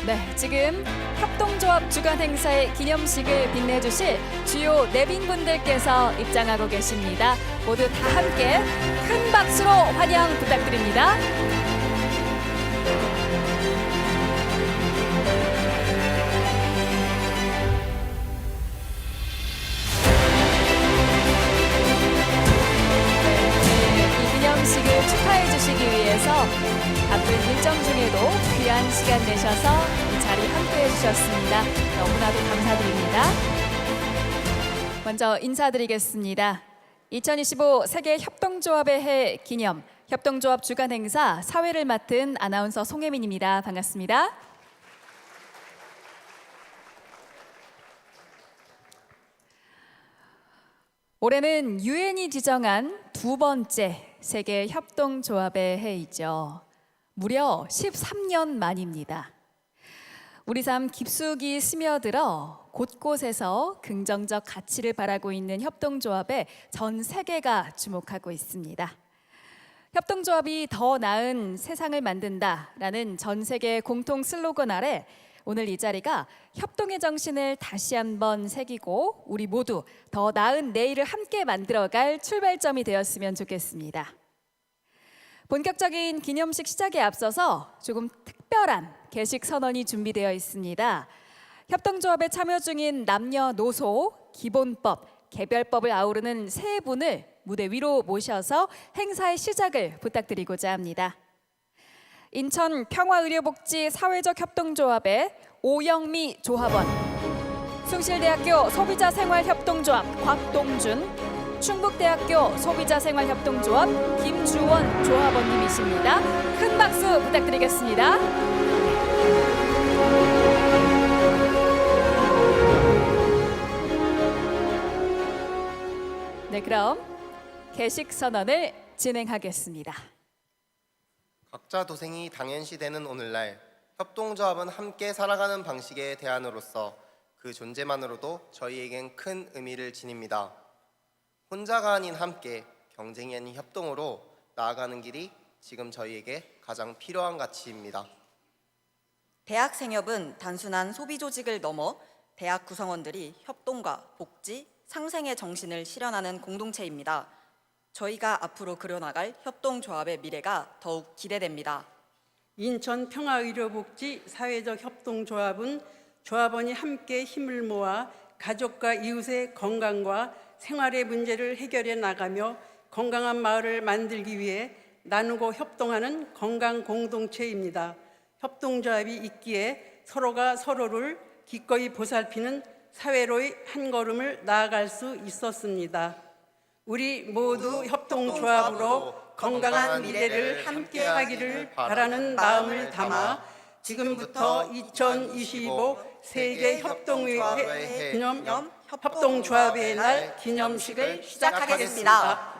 네, 지금 협동조합 주간 행사의 기념식을 빛내주실 주요 내빈분들께서 입장하고 계십니다. 모두 다 함께 큰 박수로 환영 부탁드립니다. 이 기념식을 축하해 주시기 위해서 바쁜 일정 중에도 귀한 시간 내셔서 이 자리에 함께해 주셨습니다. 너무나도 감사드립니다. 먼저 인사드리겠습니다. 2025 세계 협동조합의 해 기념 협동조합 주간 행사 사회를 맡은 아나운서 송혜민입니다. 반갑습니다. 올해는 유엔이 지정한 두 번째 세계 협동조합의 해이죠. 무려 13년 만입니다. 우리 삶 깊숙이 스며들어 곳곳에서 긍정적 가치를 바라고 있는 협동조합에 전 세계가 주목하고 있습니다. 협동조합이 더 나은 세상을 만든다라는 전 세계 공통 슬로건 아래 오늘 이 자리가 협동의 정신을 다시 한번 새기고 우리 모두 더 나은 내일을 함께 만들어갈 출발점이 되었으면 좋겠습니다. 본격적인 기념식 시작에 앞서서 조금 특별한 개식 선언이 준비되어 있습니다. 협동조합에 참여 중인 남녀노소, 기본법, 개별법을 아우르는 세 분을 무대 위로 모셔서 행사의 시작을 부탁드리고자 합니다. 인천 평화의료복지 사회적 협동조합의 오영미 조합원, 숭실대학교 소비자생활협동조합 곽동준, 충북대학교 소비자생활협동조합 김주원 조합원님이십니다. 큰 박수 부탁드리겠습니다. 네, 그럼 개식 선언을 진행하겠습니다. 각자 도생이 당연시되는 오늘날 협동조합은 함께 살아가는 방식의 대안으로서 그 존재만으로도 저희에겐 큰 의미를 지닙니다. 혼자가 아닌 함께, 경쟁이 아닌 협동으로 나아가는 길이 지금 저희에게 가장 필요한 가치입니다. 대학 생협은 단순한 소비 조직을 넘어 대학 구성원들이 협동과 복지, 상생의 정신을 실현하는 공동체입니다. 저희가 앞으로 그려나갈 협동조합의 미래가 더욱 기대됩니다. 인천 평화의료복지 사회적 협동조합은 조합원이 함께 힘을 모아 가족과 이웃의 건강과 생활의 문제를 해결해 나가며 건강한 마을을 만들기 위해 나누고 협동하는 건강 공동체입니다. 협동조합이 있기에 서로가 서로를 기꺼이 보살피는 사회로의 한 걸음을 나아갈 수 있었습니다. 우리 모두 협동조합으로 건강한 미래를 함께 하기를 바라는 마음을 담아 지금부터 2025 세계 협동회 기념 협동조합의 날 기념식을 시작하겠습니다.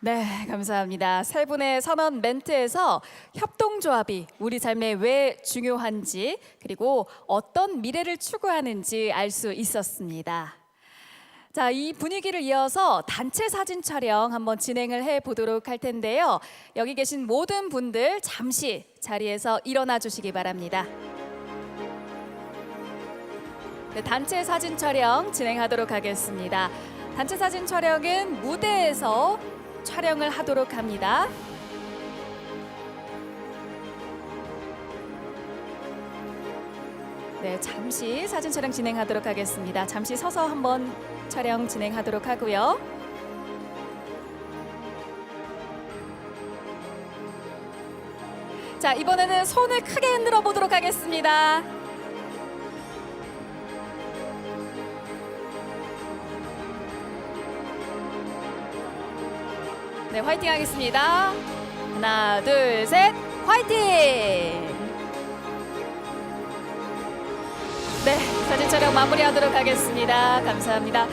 네, 감사합니다. 세 분의 선언 멘트에서 협동조합이 우리 삶에 왜 중요한지 그리고 어떤 미래를 추구하는지 알 수 있었습니다. 자, 이 분위기를 이어서 단체 사진 촬영 한번 진행을 해 보도록 할 텐데요. 여기 계신 모든 분들 잠시 자리에서 일어나 주시기 바랍니다. 네, 단체 사진 촬영 진행하도록 하겠습니다. 단체 사진 촬영은 무대에서 촬영을 하도록 합니다. 네, 잠시 사진 촬영 진행하도록 하겠습니다. 잠시 서서 한번 촬영 진행하도록 하고요. 자, 이번에는 손을 크게 흔들어 보도록 하겠습니다. 네, 화이팅 하겠습니다. 하나, 둘, 셋, 화이팅! 네, 사진 촬영 마무리하도록 하겠습니다. 감사합니다.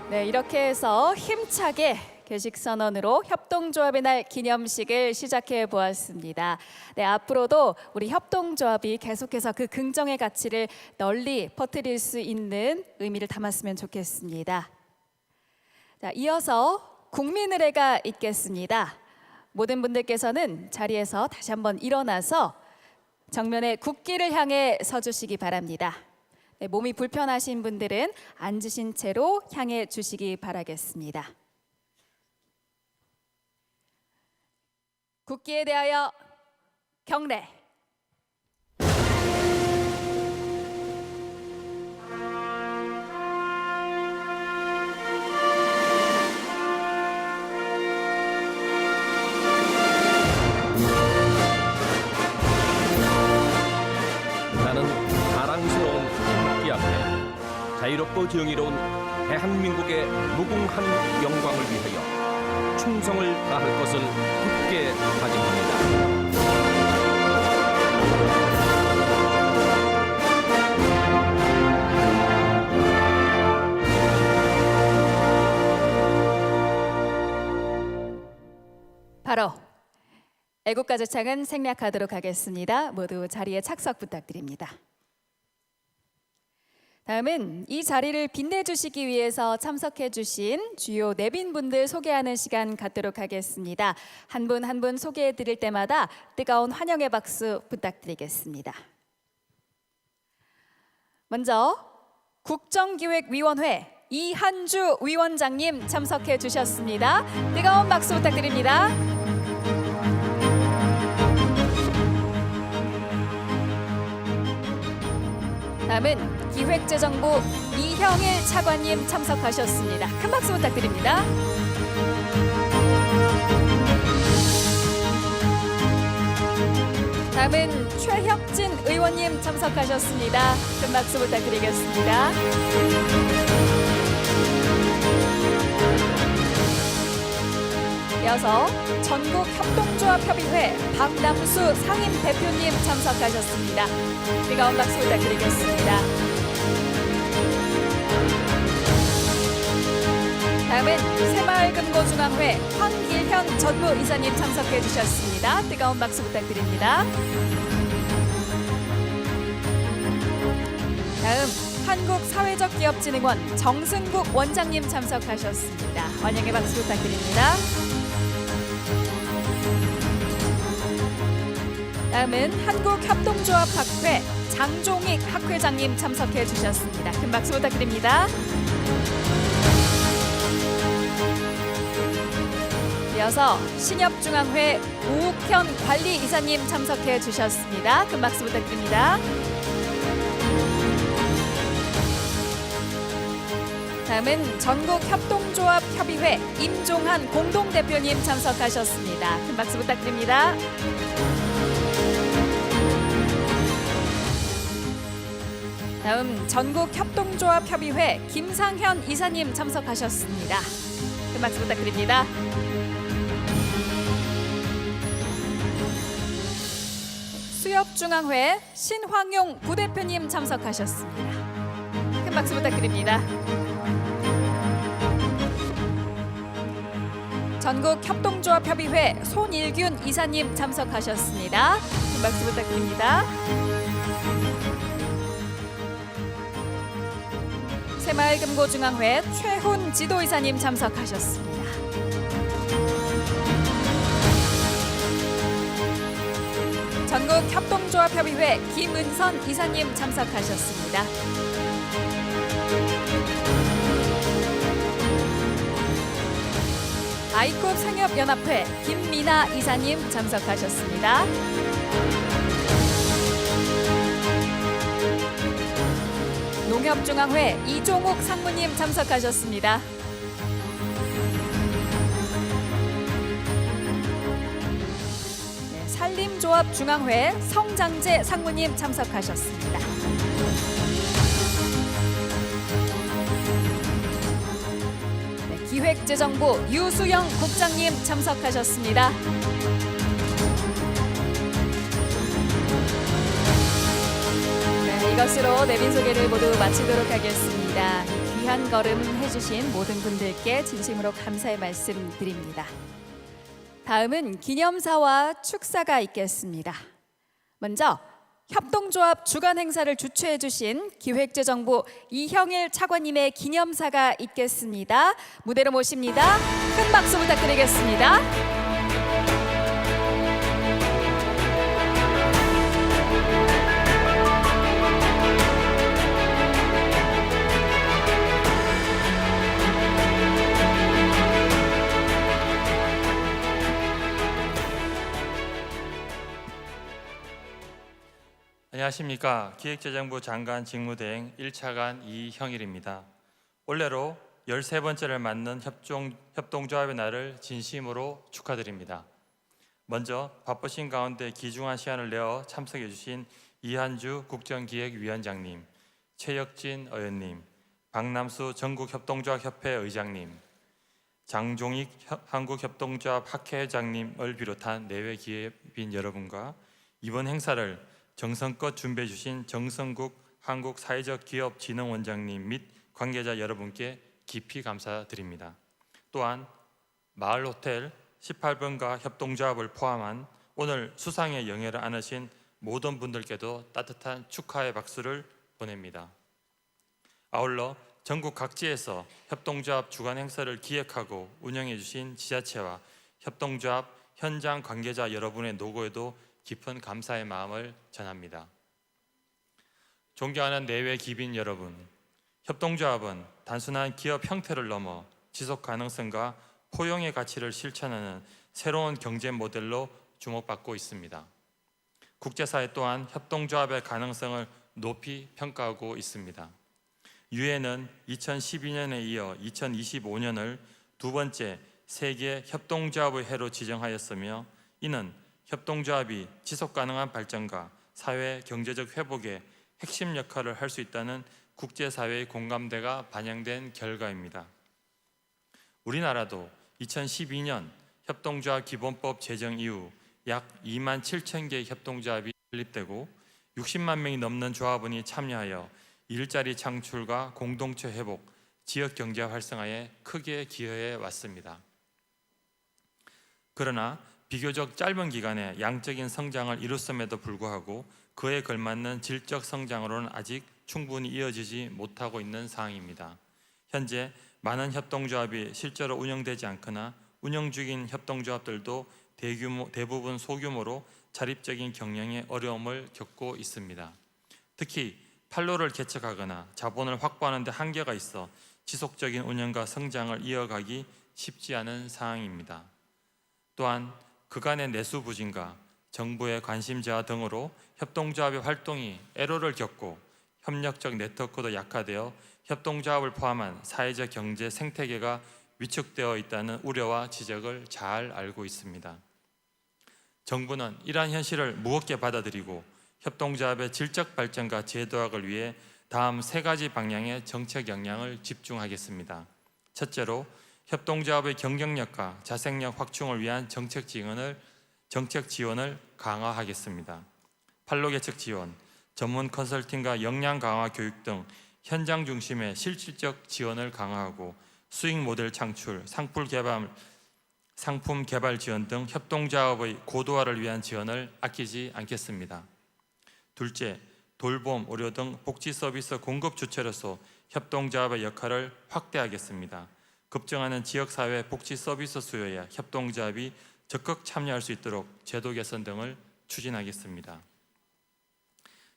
네, 이렇게 해서 힘차게 개식 선언으로 협동조합의 날 기념식을 시작해 보았습니다. 네, 앞으로도 우리 협동조합이 계속해서 그 긍정의 가치를 널리 퍼뜨릴 수 있는 의미를 담았으면 좋겠습니다. 자, 이어서 국민의례가 있겠습니다. 모든 분들께서는 자리에서 다시 한번 일어나서 정면에 국기를 향해 서주시기 바랍니다. 네, 몸이 불편하신 분들은 앉으신 채로 향해 주시기 바라겠습니다. 국기에 대하여 경례. 나는 자랑스러운 국기 앞에 자유롭고 정의로운 대한민국의 무궁한 영광을 위하여 충성을 다할 것을 굳게 다짐합니다. 바로 애국가제창은 생략하도록 하겠습니다. 모두 자리에 착석 부탁드립니다. 다음은 이 자리를 빛내주시기 위해서 참석해주신 주요 내빈분들 소개하는 시간 갖도록 하겠습니다. 한 분 한 분 소개해드릴 때마다 뜨거운 환영의 박수 부탁드리겠습니다. 먼저 국정기획위원회 이한주 위원장님 참석해 주셨습니다. 뜨거운 박수 부탁드립니다. 다음은 기획재정부 이형일 차관님 참석하셨습니다. 큰 박수 부탁드립니다. 다음은 최혁진 의원님 참석하셨습니다. 큰 박수 부탁드리겠습니다. 이어서 전국협동조합협의회 박남수 상임 대표님 참석하셨습니다. 뜨거운 박수 부탁드리겠습니다. 다음은 새마을금고중앙회 황길현 전무이사님 참석해 주셨습니다. 뜨거운 박수 부탁드립니다. 다음 한국사회적기업진흥원 정승국 원장님 참석하셨습니다. 환영의 박수 부탁드립니다. 다음은 한국협동조합학회 장종익 학회장님 참석해 주셨습니다. 큰 박수 부탁드립니다. 이어서 신협중앙회 우욱현 관리이사님 참석해 주셨습니다. 큰 박수 부탁드립니다. 다음은 전국협동조합협의회 임종한 공동대표님 참석하셨습니다. 큰 박수 부탁드립니다. 다음 전국협동조합협의회 김상현 이사님 참석하셨습니다. 큰 박수 부탁드립니다. 수협중앙회 신황용 부대표님 참석하셨습니다. 큰 박수 부탁드립니다. 전국협동조합협의회 손일균 이사님 참석하셨습니다. 큰 박수 부탁드립니다. 새마을금고중앙회 최훈 지도이사님 참석하셨습니다. 전국협동조합협의회 김은선 이사님 참석하셨습니다. 아이콥 상협연합회 김미나 이사님 참석하셨습니다. 농협중앙회 이종욱 상무님 참석하셨습니다. 산림조합중앙회 성장재 상무님 참석하셨습니다. 기획재정부 유수영 국장님 참석하셨습니다. 이것으로 내빈 소개를 모두 마치도록 하겠습니다. 귀한 걸음 해주신 모든 분들께 진심으로 감사의 말씀 드립니다. 다음은 기념사와 축사가 있겠습니다. 먼저 협동조합 주간 행사를 주최해 주신 기획재정부 이형일 차관님의 기념사가 있겠습니다. 무대로 모십니다. 큰 박수 부탁드리겠습니다. 안녕하십니까. 기획재정부 장관 직무대행 1차관 이형일입니다. 올해로 13번째를 맞는 협동조합의 날을 진심으로 축하드립니다. 먼저 바쁘신 가운데 귀중한 시간을 내어 참석해 주신 이한주 국정기획위원장님, 최혁진 의원님, 박남수 전국협동조합협회 의장님, 장종익 한국협동조합 학회회장님을 비롯한 내외 기회빈 여러분과 이번 행사를 정성껏 준비해 주신 정성국 한국사회적기업진흥원장님 및 관계자 여러분께 깊이 감사드립니다. 또한 마을호텔 18번가 협동조합을 포함한 오늘 수상의 영예를 안으신 모든 분들께도 따뜻한 축하의 박수를 보냅니다. 아울러 전국 각지에서 협동조합 주간 행사를 기획하고 운영해 주신 지자체와 협동조합 현장 관계자 여러분의 노고에도 깊은 감사의 마음을 전합니다. 존경하는 내외 기빈 여러분, 협동조합은 단순한 기업 형태를 넘어 지속 가능성과 포용의 가치를 실천하는 새로운 경제 모델로 주목받고 있습니다. 국제사회 또한 협동조합의 가능성을 높이 평가하고 있습니다. 유엔은 2012년에 이어 2025년을 두 번째 세계 협동조합의 해로 지정하였으며 이는 협동조합이 지속가능한 발전과 사회 경제적 회복에 핵심 역할을 할 수 있다는 국제사회의 공감대가 반영된 결과입니다. 우리나라도 2012년 협동조합 기본법 제정 이후 약 2만 7천 개의 협동조합이 설립되고 60만 명이 넘는 조합원이 참여하여 일자리 창출과 공동체 회복, 지역 경제 활성화에 크게 기여해 왔습니다. 그러나 비교적 짧은 기간에 양적인 성장을 이뤘음에도 불구하고 그에 걸맞는 질적 성장으로는 아직 충분히 이어지지 못하고 있는 상황입니다. 현재 많은 협동조합이 실제로 운영되지 않거나 운영 중인 협동조합들도 대부분 소규모로 자립적인 경영에 어려움을 겪고 있습니다. 특히 판로를 개척하거나 자본을 확보하는 데 한계가 있어 지속적인 운영과 성장을 이어가기 쉽지 않은 상황입니다. 또한 그간의 내수 부진과 정부의 관심 제한 등으로 협동조합의 활동이 애로를 겪고 협력적 네트워크도 약화되어 협동조합을 포함한 사회적 경제 생태계가 위축되어 있다는 우려와 지적을 잘 알고 있습니다. 정부는 이러한 현실을 무겁게 받아들이고 협동조합의 질적 발전과 제도화를 위해 다음 세 가지 방향의 정책 역량을 집중하겠습니다. 첫째로 협동조합의 경쟁력과 자생력 확충을 위한 정책 지원을 강화하겠습니다. 판로 개척 지원, 전문 컨설팅과 역량 강화 교육 등 현장 중심의 실질적 지원을 강화하고 수익 모델 창출, 상품 개발 지원 등 협동조합의 고도화를 위한 지원을 아끼지 않겠습니다. 둘째, 돌봄, 의료 등 복지 서비스 공급 주체로서 협동조합의 역할을 확대하겠습니다. 급증하는 지역사회 복지 서비스 수요에 협동조합이 적극 참여할 수 있도록 제도 개선 등을 추진하겠습니다.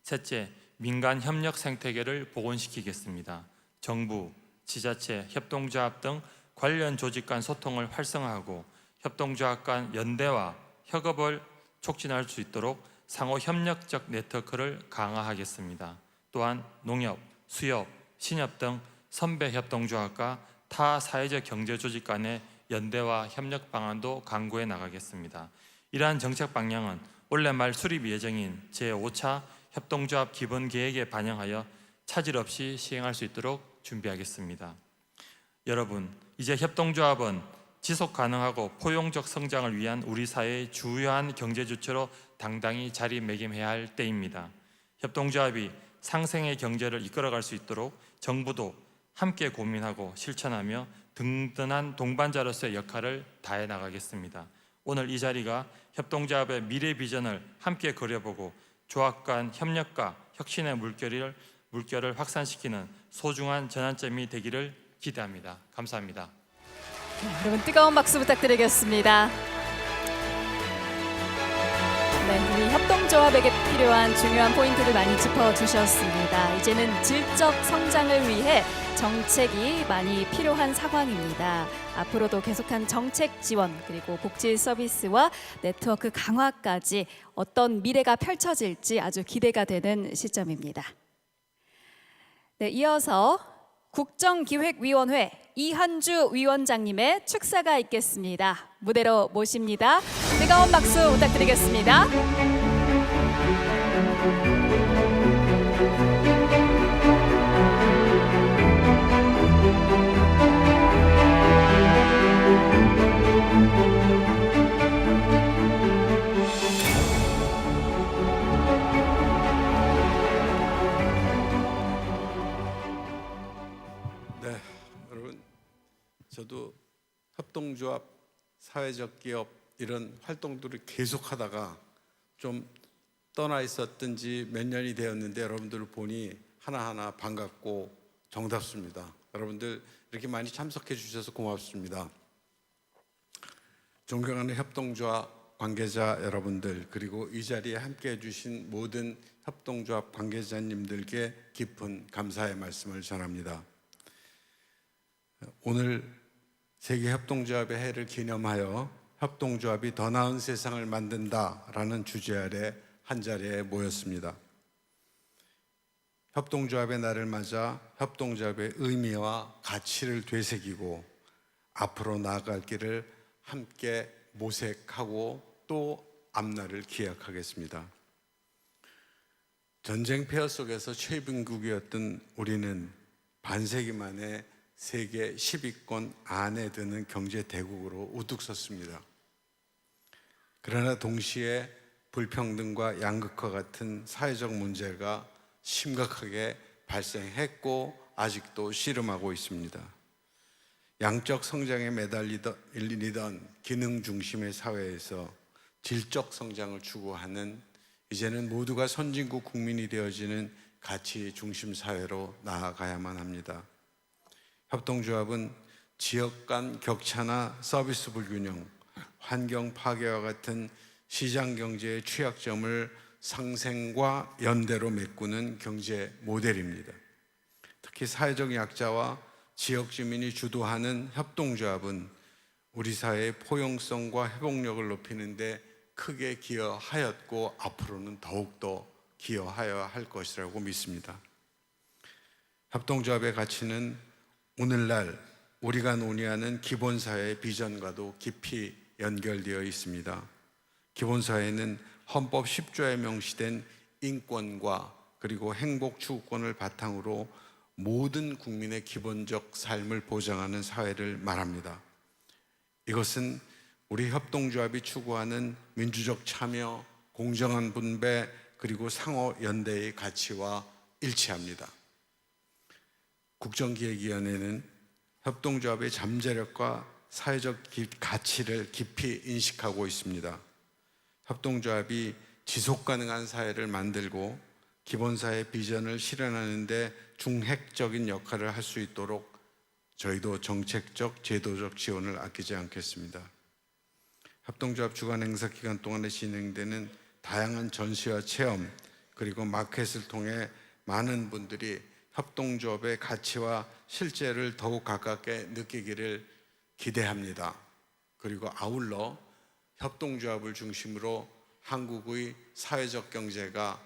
셋째, 민간 협력 생태계를 복원시키겠습니다. 정부, 지자체, 협동조합 등 관련 조직 간 소통을 활성화하고 협동조합 간 연대와 협업을 촉진할 수 있도록 상호 협력적 네트워크를 강화하겠습니다. 또한 농협, 수협, 신협 등 선배 협동조합과 타 사회적 경제 조직 간의 연대와 협력 방안도 강구해 나가겠습니다. 이러한 정책 방향은 올해 말 수립 예정인 제5차 협동조합 기본 계획에 반영하여 차질 없이 시행할 수 있도록 준비하겠습니다. 여러분, 이제 협동조합은 지속 가능하고 포용적 성장을 위한 우리 사회의 주요한 경제 주체로 당당히 자리매김해야 할 때입니다. 협동조합이 상생의 경제를 이끌어갈 수 있도록 정부도 함께 고민하고 실천하며 든든한 동반자로서의 역할을 다해 나가겠습니다. 오늘 이 자리가 협동조합의 미래 비전을 함께 그려보고 조합 간 협력과 혁신의 물결을 확산시키는 소중한 전환점이 되기를 기대합니다. 감사합니다. 여러분 뜨거운 박수 부탁드리겠습니다. 네, 이 협동조합에게 필요한 중요한 포인트를 많이 짚어주셨습니다. 이제는 질적 성장을 위해 정책이 많이 필요한 상황입니다. 앞으로도 계속한 정책 지원 그리고 복지 서비스와 네트워크 강화까지 어떤 미래가 펼쳐질지 아주 기대가 되는 시점입니다. 네, 이어서 국정기획위원회 이한주 위원장님의 축사가 있겠습니다. 무대로 모십니다. 뜨거운 박수 부탁드리겠습니다. 네, 여러분, 저도 협동조합, 사회적 기업 이런 활동들을 계속하다가 좀 떠나 있었든지 몇 년이 되었는데 여러분들을 보니 하나하나 반갑고 정답습니다. 여러분들 이렇게 많이 참석해 주셔서 고맙습니다. 존경하는 협동조합 관계자 여러분들, 그리고 이 자리에 함께해 주신 모든 협동조합 관계자님들께 깊은 감사의 말씀을 전합니다. 오늘 세계협동조합의 해를 기념하여 협동조합이 더 나은 세상을 만든다라는 주제 아래 한자리에 모였습니다. 협동조합의 날을 맞아 협동조합의 의미와 가치를 되새기고 앞으로 나아갈 길을 함께 모색하고 또 앞날을 기약하겠습니다. 전쟁 폐허 속에서 최빈국이었던 우리는 반세기 만에 세계 10위권 안에 드는 경제 대국으로 우뚝 섰습니다. 그러나 동시에 불평등과 양극화 같은 사회적 문제가 심각하게 발생했고 아직도 씨름하고 있습니다. 양적 성장에 매달리던 기능 중심의 사회에서 질적 성장을 추구하는, 이제는 모두가 선진국 국민이 되어지는 가치 중심 사회로 나아가야만 합니다. 협동조합은 지역 간 격차나 서비스 불균형, 환경 파괴와 같은 시장 경제의 취약점을 상생과 연대로 메꾸는 경제 모델입니다. 특히 사회적 약자와 지역 주민이 주도하는 협동조합은 우리 사회의 포용성과 회복력을 높이는 데 크게 기여하였고 앞으로는 더욱더 기여하여야 할 것이라고 믿습니다. 협동조합의 가치는 오늘날 우리가 논의하는 기본사회의 비전과도 깊이 연결되어 있습니다. 기본사회는 헌법 10조에 명시된 인권과 그리고 행복 추구권을 바탕으로 모든 국민의 기본적 삶을 보장하는 사회를 말합니다. 이것은 우리 협동조합이 추구하는 민주적 참여, 공정한 분배, 그리고 상호 연대의 가치와 일치합니다. 국정기획위원회는 협동조합의 잠재력과 사회적 가치를 깊이 인식하고 있습니다. 협동조합이 지속가능한 사회를 만들고 기본사회 비전을 실현하는 데 중핵적인 역할을 할 수 있도록 저희도 정책적, 제도적 지원을 아끼지 않겠습니다. 협동조합 주간 행사 기간 동안에 진행되는 다양한 전시와 체험, 그리고 마켓을 통해 많은 분들이 협동조합의 가치와 실제를 더욱 가깝게 느끼기를 기대합니다. 그리고 아울러 협동조합을 중심으로 한국의 사회적 경제가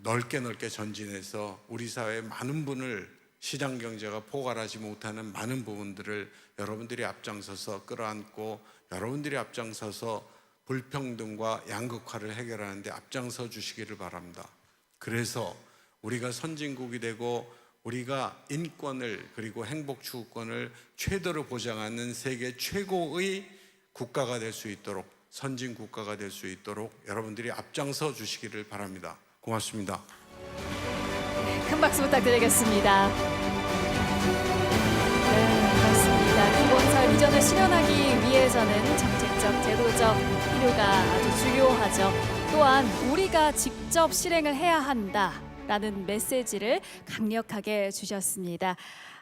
넓게 전진해서 우리 사회의 많은 분을, 시장 경제가 포괄하지 못하는 많은 부분들을 여러분들이 앞장서서 끌어안고 여러분들이 앞장서서 불평등과 양극화를 해결하는 데 앞장서 주시기를 바랍니다. 그래서 우리가 선진국이 되고 우리가 인권을 그리고 행복 추구권을 최대로 보장하는 세계 최고의 국가가 될 수 있도록, 선진 국가가 될 수 있도록 여러분들이 앞장서 주시기를 바랍니다. 고맙습니다. 큰 박수 부탁드리겠습니다. 네, 그렇습니다. 기본사회 비전을 실현하기 위해서는 정책적, 제도적 필요가 아주 중요한 필요하죠. 또한 우리가 직접 실행을 해야 한다라는 메시지를 강력하게 주셨습니다.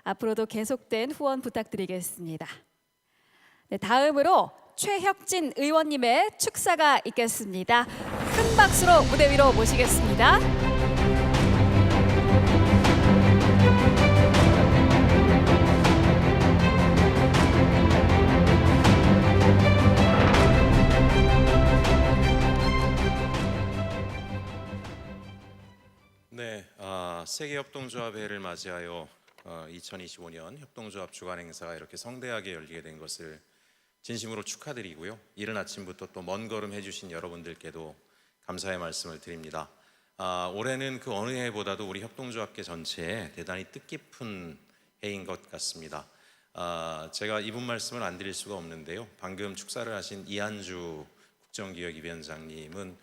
앞으로도 계속된 후원 부탁드리겠습니다. 네, 다음으로 최혁진 의원님의 축사가 있겠습니다. 큰 박수로 무대 위로 모시겠습니다. 네, 세계협동조합 회를 맞이하여 2025년 협동조합 주간 행사가 이렇게 성대하게 열리게 된 것을 진심으로 축하드리고요. 이른 아침부터 또 먼 걸음 해주신 여러분들께도 감사의 말씀을 드립니다. 올해는 그 어느 해보다도 우리 협동조합계 전체에 대단히 뜻깊은 해인 것 같습니다. 제가 이분 말씀을 안 드릴 수가 없는데요. 방금 축사를 하신 이한주 국정기획위원장님은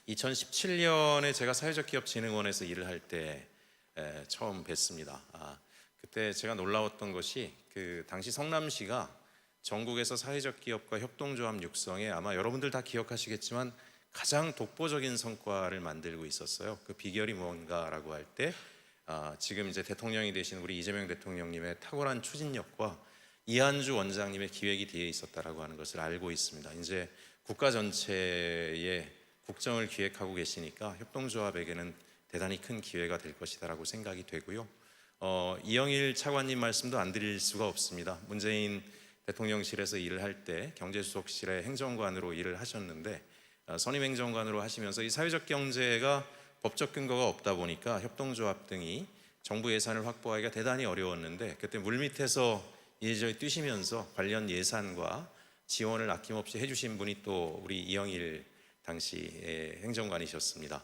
2017년에 제가 사회적기업진흥원에서 일을 할 때 처음 뵀습니다. 그때 제가 놀라웠던 것이 그 당시 성남시가 전국에서 사회적 기업과 협동조합 육성에 아마 여러분들 다 기억하시겠지만 가장 독보적인 성과를 만들고 있었어요. 그 비결이 뭔가라고 할 때 지금 이제 대통령이 되신 우리 이재명 대통령님의 탁월한 추진력과 이한주 원장님의 기획이 뒤에 있었다라고 하는 것을 알고 있습니다. 이제 국가 전체의 국정을 기획하고 계시니까 협동조합에게는 대단히 큰 기회가 될 것이다라고 생각이 되고요. 이영일 차관님 말씀도 안 드릴 수가 없습니다. 문재인 대통령실에서 일을 할 때 경제수석실의 행정관으로 일을 하셨는데 선임 행정관으로 하시면서 이 사회적 경제가 법적 근거가 없다 보니까 협동조합 등이 정부 예산을 확보하기가 대단히 어려웠는데 그때 물밑에서 이리저리 뛰시면서 관련 예산과 지원을 아낌없이 해주신 분이 또 우리 이영일 당시 행정관이셨습니다.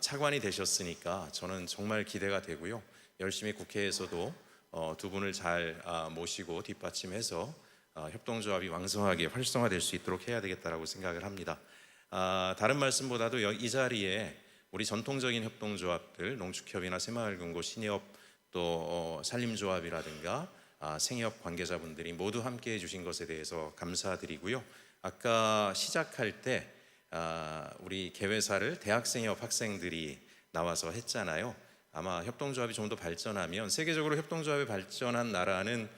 차관이 되셨으니까 저는 정말 기대가 되고요. 열심히 국회에서도 두 분을 잘 모시고 뒷받침해서 협동조합이 왕성하게 활성화될 수 있도록 해야 되겠다라고 생각을 합니다. 다른 말씀보다도 이 자리에 우리 전통적인 협동조합들, 농축협이나 새마을금고, 신협, 또 산림조합이라든가 생협 관계자분들이 모두 함께해 주신 것에 대해서 감사드리고요. 아까 시작할 때 우리 개회사를 대학생협 학생들이 나와서 했잖아요. 아마 협동조합이 좀 더 발전하면 세계적으로 협동조합이 발전한 나라는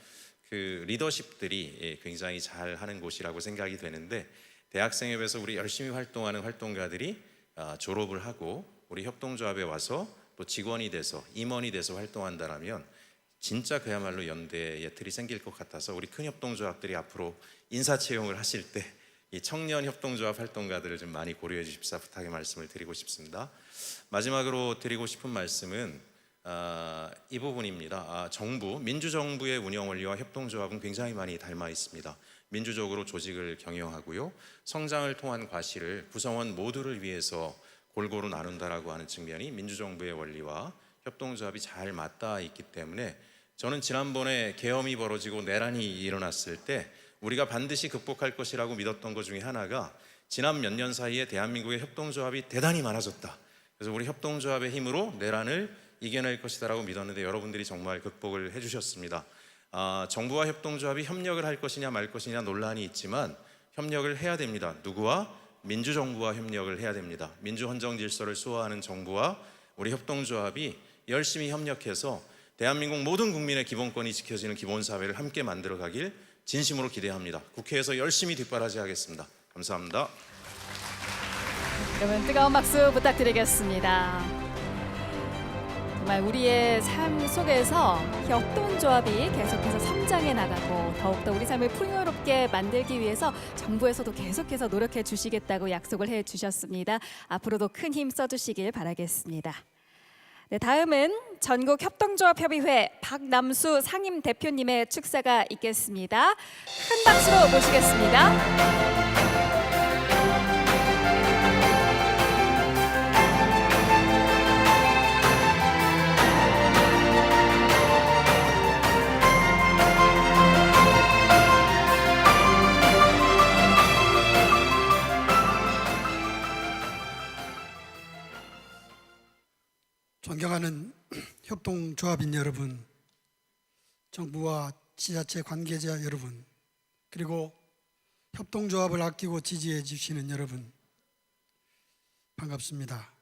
그 리더십들이 굉장히 잘 하는 곳이라고 생각이 되는데 대학생협에서 우리 열심히 활동하는 활동가들이 졸업을 하고 우리 협동조합에 와서 또 직원이 돼서 임원이 돼서 활동한다면 진짜 그야말로 연대의 틀이 생길 것 같아서 우리 큰 협동조합들이 앞으로 인사채용을 하실 때 이 청년 협동조합 활동가들을 좀 많이 고려해 주십사 부탁의 말씀을 드리고 싶습니다. 마지막으로 드리고 싶은 말씀은 이 부분입니다. 정부, 민주정부의 운영 원리와 협동조합은 굉장히 많이 닮아 있습니다. 민주적으로 조직을 경영하고요. 성장을 통한 과실을 구성원 모두를 위해서 골고루 나눈다라고 하는 측면이 민주정부의 원리와 협동조합이 잘 맞닿아 있기 때문에 저는 지난번에 계엄이 벌어지고 내란이 일어났을 때 우리가 반드시 극복할 것이라고 믿었던 것 중에 하나가 지난 몇 년 사이에 대한민국의 협동조합이 대단히 많아졌다. 그래서 우리 협동조합의 힘으로 내란을 이겨낼 것이다라고 믿었는데 여러분들이 정말 극복을 해주셨습니다. 정부와 협동조합이 협력을 할 것이냐 말 것이냐 논란이 있지만 협력을 해야 됩니다. 누구와? 민주정부와 협력을 해야 됩니다. 민주헌정질서를 수호하는 정부와 우리 협동조합이 열심히 협력해서 대한민국 모든 국민의 기본권이 지켜지는 기본사회를 함께 만들어가길 진심으로 기대합니다. 국회에서 열심히 뒷바라지하겠습니다. 감사합니다. 그러면 뜨거운 박수 부탁드리겠습니다. 정말 우리의 삶 속에서 협동조합이 계속해서 성장해 나가고 더욱더 우리 삶을 풍요롭게 만들기 위해서 정부에서도 계속해서 노력해 주시겠다고 약속을 해 주셨습니다. 앞으로도 큰 힘 써주시길 바라겠습니다. 네, 다음은 전국협동조합협의회 박남수 상임 대표님의 축사가 있겠습니다. 큰 박수로 모시겠습니다. 존경하는 협동조합인 여러분, 정부와 지자체 관계자 여러분, 그리고 협동조합을 아끼고 지지해 주시는 여러분, 반갑습니다.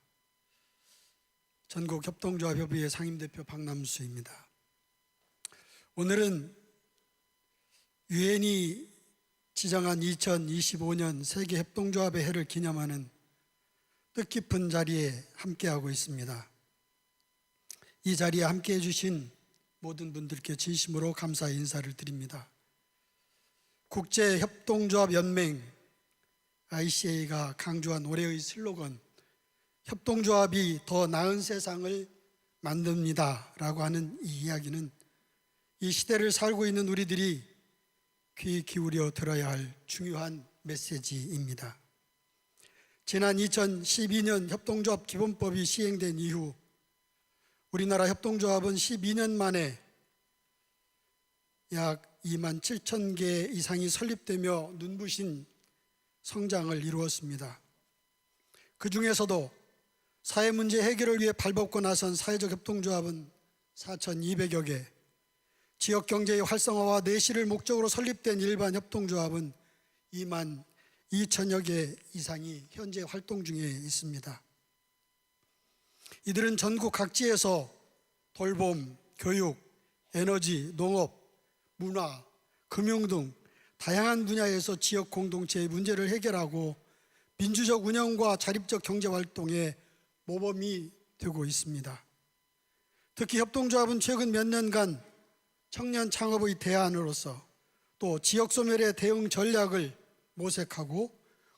전국협동조합협의회 상임대표 박남수입니다. 오늘은 유엔이 지정한 2025년 세계협동조합의 해를 기념하는 뜻깊은 자리에 함께하고 있습니다. 이 자리에 함께해 주신 모든 분들께 진심으로 감사의 인사를 드립니다. 국제협동조합연맹 ICA가 강조한 올해의 슬로건 협동조합이 더 나은 세상을 만듭니다 라고 하는 이 이야기는 이 시대를 살고 있는 우리들이 귀 기울여 들어야 할 중요한 메시지입니다. 지난 2012년 협동조합 기본법이 시행된 이후 우리나라 협동조합은 12년 만에 약 2만 7천 개 이상이 설립되며 눈부신 성장을 이루었습니다. 그 중에서도 사회 문제 해결을 위해 발벗고 나선 사회적 협동조합은 4,200여 개, 지역 경제의 활성화와 내실을 목적으로 설립된 일반 협동조합은 2만 2천여 개 이상이 현재 활동 중에 있습니다. 이들은 전국 각지에서 돌봄, 교육, 에너지, 농업, 문화, 금융 등 다양한 분야에서 지역 공동체의 문제를 해결하고 민주적 운영과 자립적 경제 활동에 모범이 되고 있습니다. 특히 협동조합은 최근 몇 년간 청년 창업의 대안으로서 또 지역 소멸의 대응 전략을 모색하고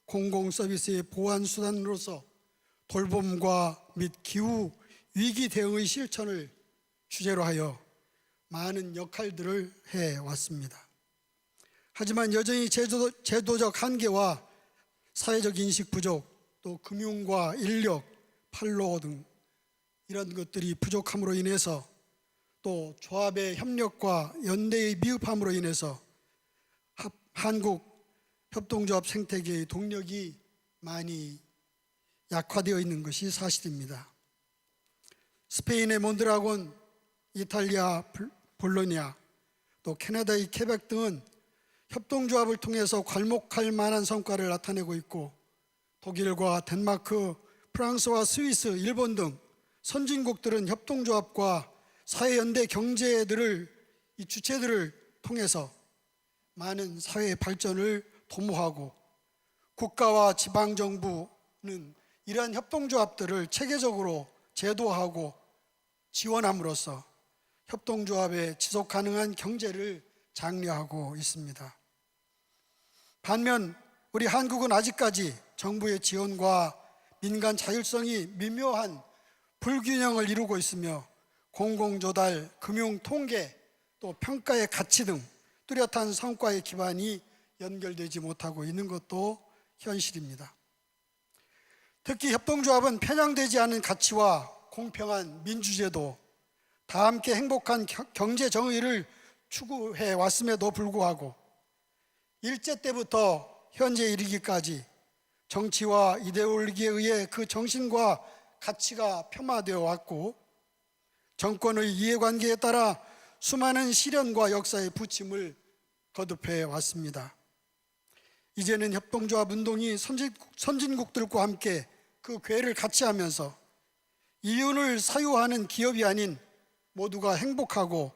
공공 서비스의 보완 수단으로서 돌봄과 및 기후 위기 대응의 실천을 주제로 하여 많은 역할들을 해왔습니다. 하지만 여전히 제도적 한계와 사회적 인식 부족, 또 금융과 인력, 판로 등 이런 것들이 부족함으로 인해서 또 조합의 협력과 연대의 미흡함으로 인해서 한국 협동조합 생태계의 동력이 많이 약화되어 있는 것이 사실입니다. 스페인의 몬드라곤, 이탈리아 볼로냐, 또 캐나다의 케벡 등은 협동조합을 통해서 괄목할 만한 성과를 나타내고 있고 독일과 덴마크, 프랑스와 스위스, 일본 등 선진국들은 협동조합과 사회연대 경제들을 이 주체들을 통해서 많은 사회 발전을 도모하고 국가와 지방정부는 이러한 협동조합들을 체계적으로 제도화하고 지원함으로써 협동조합의 지속가능한 경제를 장려하고 있습니다. 반면 우리 한국은 아직까지 정부의 지원과 민간 자율성이 미묘한 불균형을 이루고 있으며 공공조달, 금융통계, 또 평가의 가치 등 뚜렷한 성과의 기반이 연결되지 못하고 있는 것도 현실입니다. 특히 협동조합은 편향되지 않은 가치와 공평한 민주제도, 다 함께 행복한 경제 정의를 추구해 왔음에도 불구하고 일제 때부터 현재 이르기까지 정치와 이데올로기에 의해 그 정신과 가치가 폄하되어 왔고 정권의 이해관계에 따라 수많은 시련과 역사의 부침을 거듭해 왔습니다. 이제는 협동조합 운동이 선진국들과 함께 그 궤를 같이 하면서 이윤을 사유하는 기업이 아닌 모두가 행복하고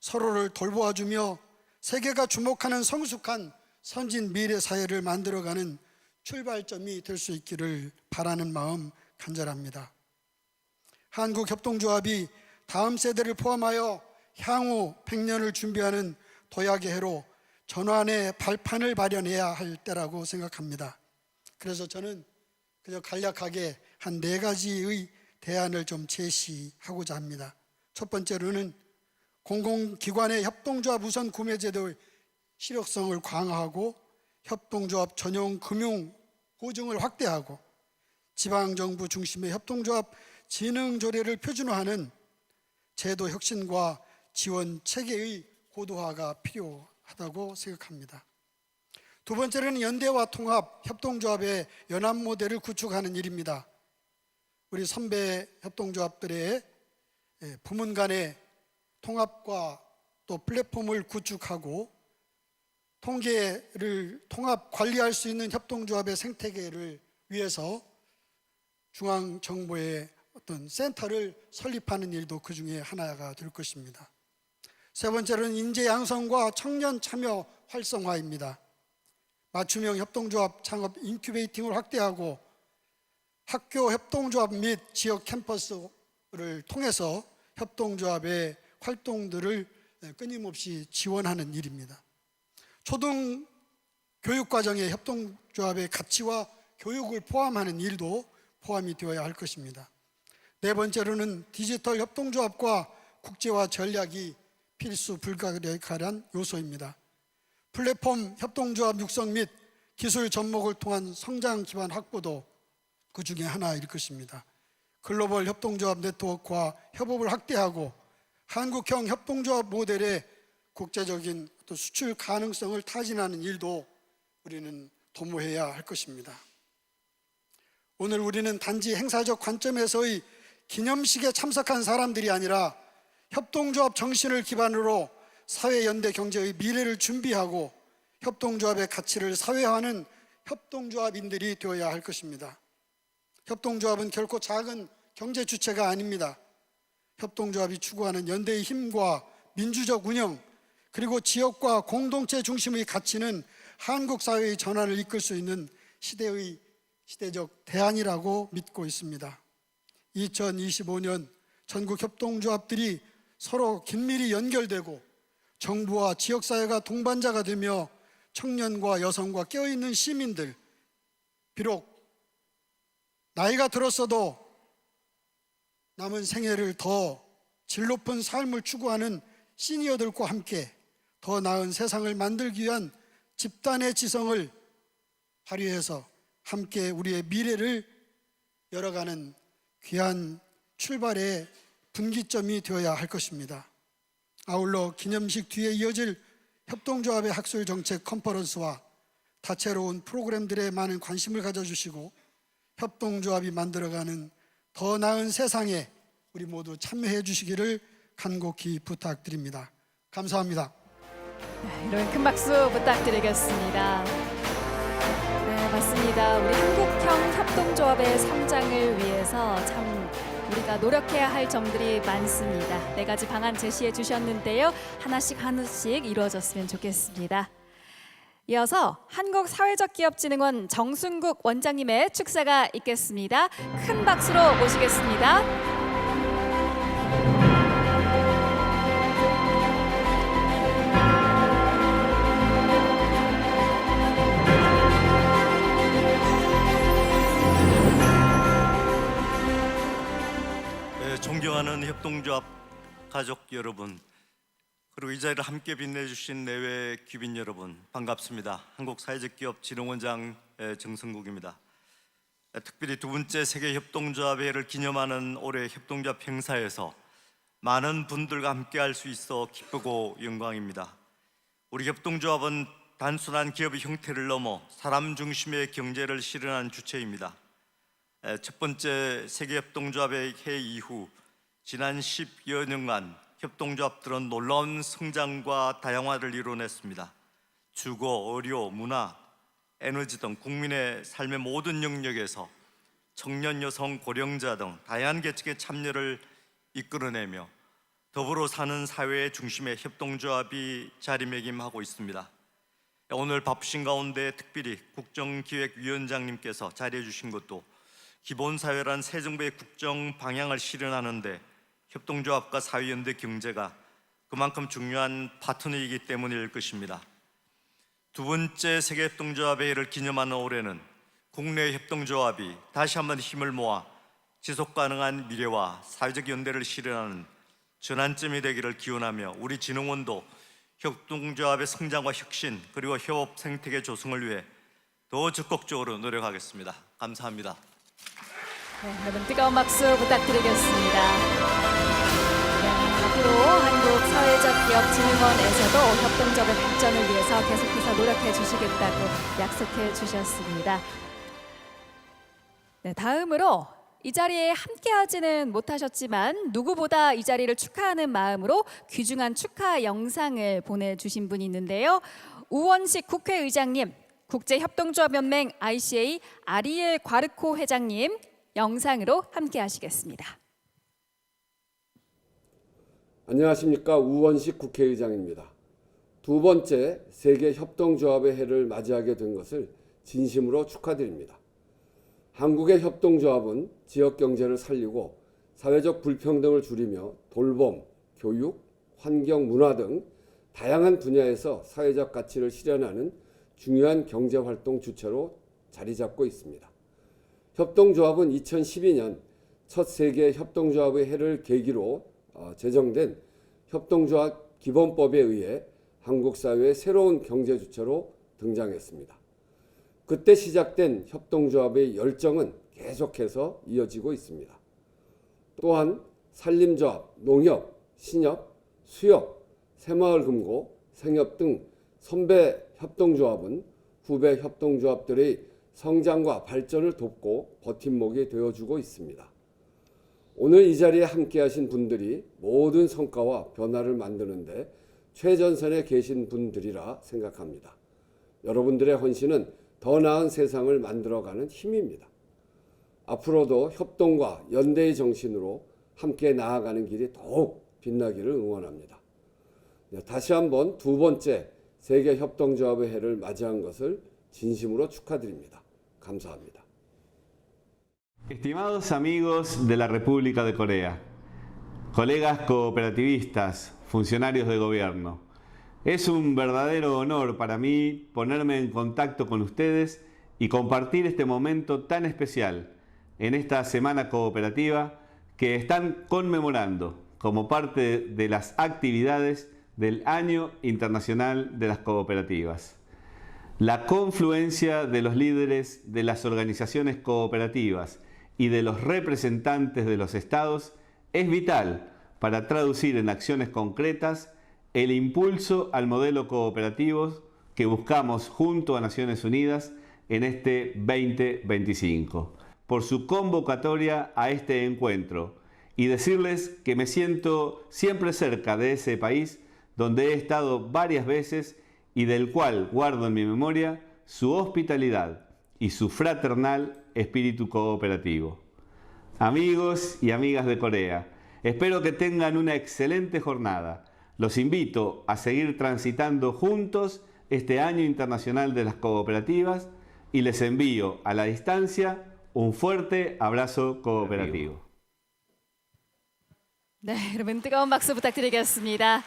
서로를 돌보아주며 세계가 주목하는 성숙한 선진 미래 사회를 만들어가는 출발점이 될 수 있기를 바라는 마음 간절합니다. 한국협동조합이 다음 세대를 포함하여 향후 100년을 준비하는 도약의 해로 전환의 발판을 마련해야 할 때라고 생각합니다. 그래서 저는 그저 간략하게 한 4가지의 대안을 좀 제시하고자 합니다. 첫 번째로는 공공기관의 협동조합 우선 구매 제도의 실효성을 강화하고 협동조합 전용 금융 보증을 확대하고 지방정부 중심의 협동조합 진흥 조례를 표준화하는 제도 혁신과 지원 체계의 고도화가 필요하다고 생각합니다. 두 번째는 연대와 통합, 협동조합의 연합 모델을 구축하는 일입니다. 우리 선배 협동조합들의 부문 간의 통합과 또 플랫폼을 구축하고 통계를 통합 관리할 수 있는 협동조합의 생태계를 위해서 중앙 정부의 어떤 센터를 설립하는 일도 그 중에 하나가 될 것입니다. 세 번째로는 인재 양성과 청년 참여 활성화입니다. 맞춤형 협동조합 창업 인큐베이팅을 확대하고 학교 협동조합 및 지역 캠퍼스를 통해서 협동조합의 활동들을 끊임없이 지원하는 일입니다. 초등 교육과정에 협동조합의 가치와 교육을 포함하는 일도 포함이 되어야 할 것입니다. 네 번째로는 디지털 협동조합과 국제화 전략이 필수 불가결한 요소입니다. 플랫폼 협동조합 육성 및 기술 접목을 통한 성장 기반 확보도 그 중에 하나일 것입니다. 글로벌 협동조합 네트워크와 협업을 확대하고 한국형 협동조합 모델의 국제적인 또 수출 가능성을 타진하는 일도 우리는 도모해야 할 것입니다. 오늘 우리는 단지 행사적 관점에서의 기념식에 참석한 사람들이 아니라 협동조합 정신을 기반으로 사회연대 경제의 미래를 준비하고 협동조합의 가치를 사회화하는 협동조합인들이 되어야 할 것입니다. 협동조합은 결코 작은 경제 주체가 아닙니다. 협동조합이 추구하는 연대의 힘과 민주적 운영, 그리고 지역과 공동체 중심의 가치는 한국 사회의 전환을 이끌 수 있는 시대적 대안이라고 믿고 있습니다. 2025년 전국 협동조합들이 서로 긴밀히 연결되고 정부와 지역사회가 동반자가 되며 청년과 여성과 깨어있는 시민들, 비록 나이가 들었어도 남은 생애를 더 질 높은 삶을 추구하는 시니어들과 함께 더 나은 세상을 만들기 위한 집단의 지성을 발휘해서 함께 우리의 미래를 열어가는 귀한 출발의 분기점이 되어야 할 것입니다. 아울러 기념식 뒤에 이어질 협동조합의 학술 정책 컨퍼런스와 다채로운 프로그램들에 많은 관심을 가져주시고 협동조합이 만들어가는 더 나은 세상에 우리 모두 참여해 주시기를 간곡히 부탁드립니다. 감사합니다. 이런 큰 박수 부탁드리겠습니다. 네, 맞습니다. 우리 한국형 협동조합의 성장을 위해서 참 우리가 노력해야 할 점들이 많습니다. 4가지 방안 제시해 주셨는데요. 하나씩 이루어졌으면 좋겠습니다. 이어서 한국사회적기업진흥원 정순국 원장님의 축사가 있겠습니다. 큰 박수로 모시겠습니다. 존경하는 협동조합 가족 여러분, 그리고 이 자리를 함께 빛내주신 내외 귀빈 여러분, 반갑습니다. 한국사회적기업진흥원장 정승국입니다. 특별히 두 번째 세계협동조합회를 기념하는 올해 협동조합 행사에서 많은 분들과 함께할 수 있어 기쁘고 영광입니다. 우리 협동조합은 단순한 기업의 형태를 넘어 사람 중심의 경제를 실현한 주체입니다. 첫 번째 세계협동조합의 해 이후 지난 10여 년간 협동조합들은 놀라운 성장과 다양화를 이뤄냈습니다. 주거, 의료, 문화, 에너지 등 국민의 삶의 모든 영역에서 청년, 여성, 고령자 등 다양한 계층의 참여를 이끌어내며 더불어 사는 사회의 중심에 협동조합이 자리매김하고 있습니다. 오늘 바쁘신 가운데 특별히 국정기획위원장님께서 자리해 주신 것도 기본사회란 새 정부의 국정 방향을 실현하는 데 협동조합과 사회연대 경제가 그만큼 중요한 파트너이기 때문일 것입니다. 두 번째 세계협동조합회를 기념하는 올해는 국내 협동조합이 다시 한번 힘을 모아 지속가능한 미래와 사회적 연대를 실현하는 전환점이 되기를 기원하며 우리 진흥원도 협동조합의 성장과 혁신 그리고 협업 생태계 조성을 위해 더 적극적으로 노력하겠습니다. 감사합니다. 네, 여러분 뜨거운 박수 부탁드리겠습니다. 네, 앞으로 한국사회적기업진흥원에서도 협동조합의 발전을 위해서 계속해서 노력해 주시겠다고 약속해 주셨습니다. 네, 다음으로 이 자리에 함께하지는 못하셨지만 누구보다 이 자리를 축하하는 마음으로 귀중한 축하 영상을 보내주신 분이 있는데요. 우원식 국회의장님, 국제협동조합연맹 ICA 아리엘 과르코 회장님, 영상으로 함께 하시겠습니다. 안녕하십니까. 우원식 국회의장입니다. 두 번째 세계 협동조합의 해를 맞이하게 된 것을 진심으로 축하드립니다. 한국의 협동조합은 지역 경제를 살리고 사회적 불평등을 줄이며 돌봄, 교육, 환경, 문화 등 다양한 분야에서 사회적 가치를 실현하는 중요한 경제활동 주체로 자리 잡고 있습니다. 협동조합은 2012년 첫 세계 협동조합의 해를 계기로 제정된 협동조합 기본법에 의해 한국 사회의 새로운 경제 주체로 등장했습니다. 그때 시작된 협동조합의 열정은 계속해서 이어지고 있습니다. 또한 산림조합, 농협, 신협, 수협, 새마을금고, 생협 등 선배 협동조합은 후배 협동조합들의 성장과 발전을 돕고 버팀목이 되어주고 있습니다. 오늘 이 자리에 함께하신 분들이 모든 성과와 변화를 만드는데 최전선에 계신 분들이라 생각합니다. 여러분들의 헌신은 더 나은 세상을 만들어가는 힘입니다. 앞으로도 협동과 연대의 정신으로 함께 나아가는 길이 더욱 빛나기를 응원합니다. 다시 한번 두 번째 세계 협동조합의 해를 맞이한 것을 진심으로 축하드립니다. 감사합니다. Estimados amigos de la República de Corea, colegas cooperativistas, funcionarios de gobierno, es un verdadero honor para mí ponerme en contacto con ustedes y compartir este momento tan especial en esta Semana Cooperativa que están conmemorando como parte de las actividades del Año Internacional de las Cooperativas. La confluencia de los líderes de las organizaciones cooperativas y de los representantes de los estados es vital para traducir en acciones concretas el impulso al modelo cooperativo que buscamos junto a Naciones Unidas en este 2025. Por su convocatoria a este encuentro y decirles que me siento siempre cerca de ese país donde he estado varias veces y del cual guardo en mi memoria su hospitalidad y su fraternal espíritu cooperativo. Amigos y amigas de Corea, espero que tengan una excelente jornada. Los invito a seguir transitando juntos este Año Internacional de las Cooperativas y les envío a la distancia un fuerte abrazo cooperativo. 네, 여러분 뜨거운 박수 부탁드리겠습니다.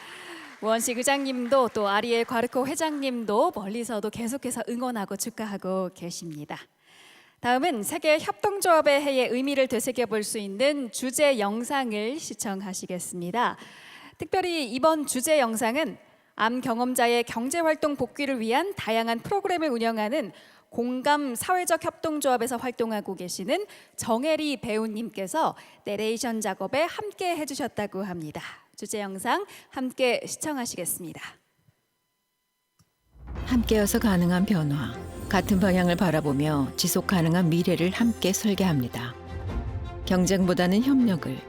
우원식 의장님도 또 아리엘 과르코 회장님도 멀리서도 계속해서 응원하고 축하하고 계십니다. 다음은 세계 협동조합의 해의 의미를 되새겨 볼 수 있는 주제 영상을 시청하시겠습니다. 특별히 이번 주제 영상은 암 경험자의 경제활동 복귀를 위한 다양한 프로그램을 운영하는 공감 사회적 협동조합에서 활동하고 계시는 정혜리 배우님께서 내레이션 작업에 함께 해주셨다고 합니다. 주제 영상 함께 시청하시겠습니다. 함께여서 가능한 변화, 같은 방향을 바라보며 지속 가능한 미래를 함께 설계합니다. 경쟁보다는 협력을,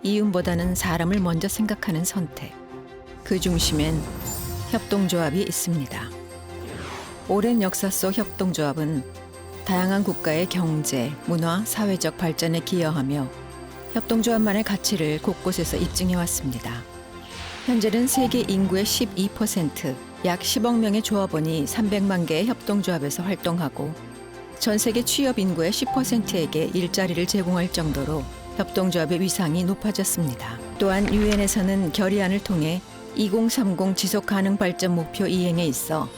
이윤보다는 사람을 먼저 생각하는 선택. 그 중심엔 협동조합이 있습니다. 오랜 역사 속 협동조합은 다양한 국가의 경제, 문화, 사회적 발전에 기여하며 협동조합만의 가치를 곳곳에서 입증해 왔습니다. 현재는 세계 인구의 12%, 약 10억 명의 조합원이 300만 개의 협동조합에서 활동하고 전 세계 취업 인구의 10%에게 일자리를 제공할 정도로 협동조합의 위상이 높아졌습니다. 또한 유엔에서는 결의안을 통해 2030 지속가능 발전 목표 이행에 있어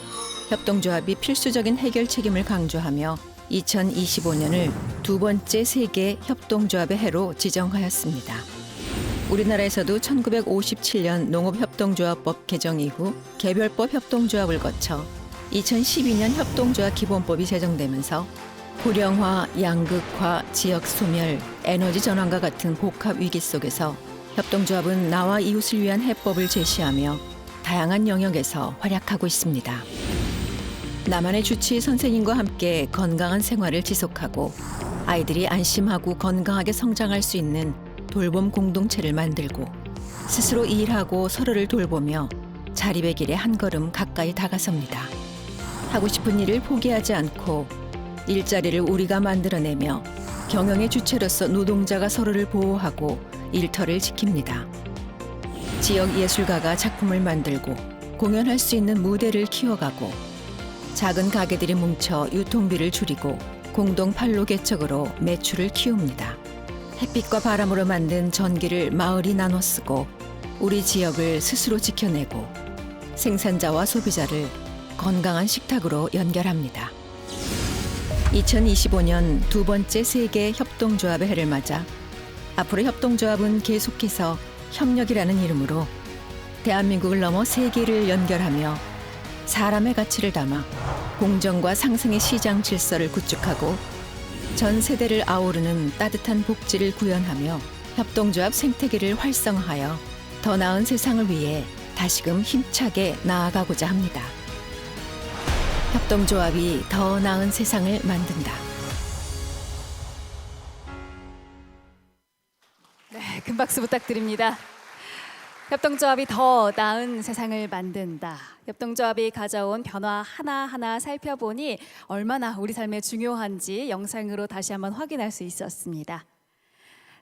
협동조합이 필수적인 해결 책임을 강조하며 2025년을 두 번째 세계 협동조합의 해로 지정하였습니다. 우리나라에서도 1957년 농업협동조합법 개정 이후 개별법 협동조합을 거쳐 2012년 협동조합 기본법이 제정되면서 고령화, 양극화, 지역 소멸, 에너지 전환과 같은 복합 위기 속에서 협동조합은 나와 이웃을 위한 해법을 제시하며 다양한 영역에서 활약하고 있습니다. 나만의 주치의 선생님과 함께 건강한 생활을 지속하고 아이들이 안심하고 건강하게 성장할 수 있는 돌봄 공동체를 만들고 스스로 일하고 서로를 돌보며 자립의 길에 한 걸음 가까이 다가섭니다. 하고 싶은 일을 포기하지 않고 일자리를 우리가 만들어내며 경영의 주체로서 노동자가 서로를 보호하고 일터를 지킵니다. 지역 예술가가 작품을 만들고 공연할 수 있는 무대를 키워가고 작은 가게들이 뭉쳐 유통비를 줄이고 공동 판로 개척으로 매출을 키웁니다. 햇빛과 바람으로 만든 전기를 마을이 나눠 쓰고 우리 지역을 스스로 지켜내고 생산자와 소비자를 건강한 식탁으로 연결합니다. 2025년 두 번째 세계 협동조합의 해를 맞아 앞으로 협동조합은 계속해서 협력이라는 이름으로 대한민국을 넘어 세계를 연결하며 사람의 가치를 담아 공정과 상생의 시장 질서를 구축하고 전 세대를 아우르는 따뜻한 복지를 구현하며 협동조합 생태계를 활성화하여 더 나은 세상을 위해 다시금 힘차게 나아가고자 합니다. 협동조합이 더 나은 세상을 만든다. 네, 큰 박수 부탁드립니다. 협동조합이 더 나은 세상을 만든다. 협동조합이 가져온 변화 하나하나 살펴보니 얼마나 우리 삶에 중요한지 영상으로 다시 한번 확인할 수 있었습니다.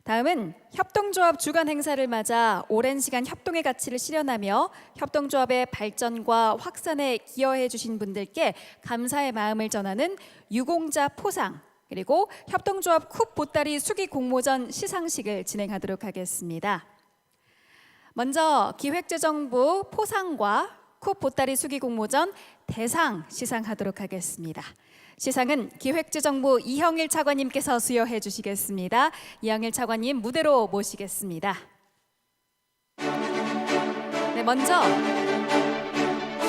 다음은 협동조합 주간 행사를 맞아 오랜 시간 협동의 가치를 실현하며 협동조합의 발전과 확산에 기여해 주신 분들께 감사의 마음을 전하는 유공자 포상 그리고 협동조합 쿱 보따리 수기 공모전 시상식을 진행하도록 하겠습니다. 먼저 기획재정부 포상과 쿱 보따리 수기 공모전 대상 시상하도록 하겠습니다. 시상은 기획재정부 이형일 차관님께서 수여해 주시겠습니다. 이형일 차관님 무대로 모시겠습니다. 네, 먼저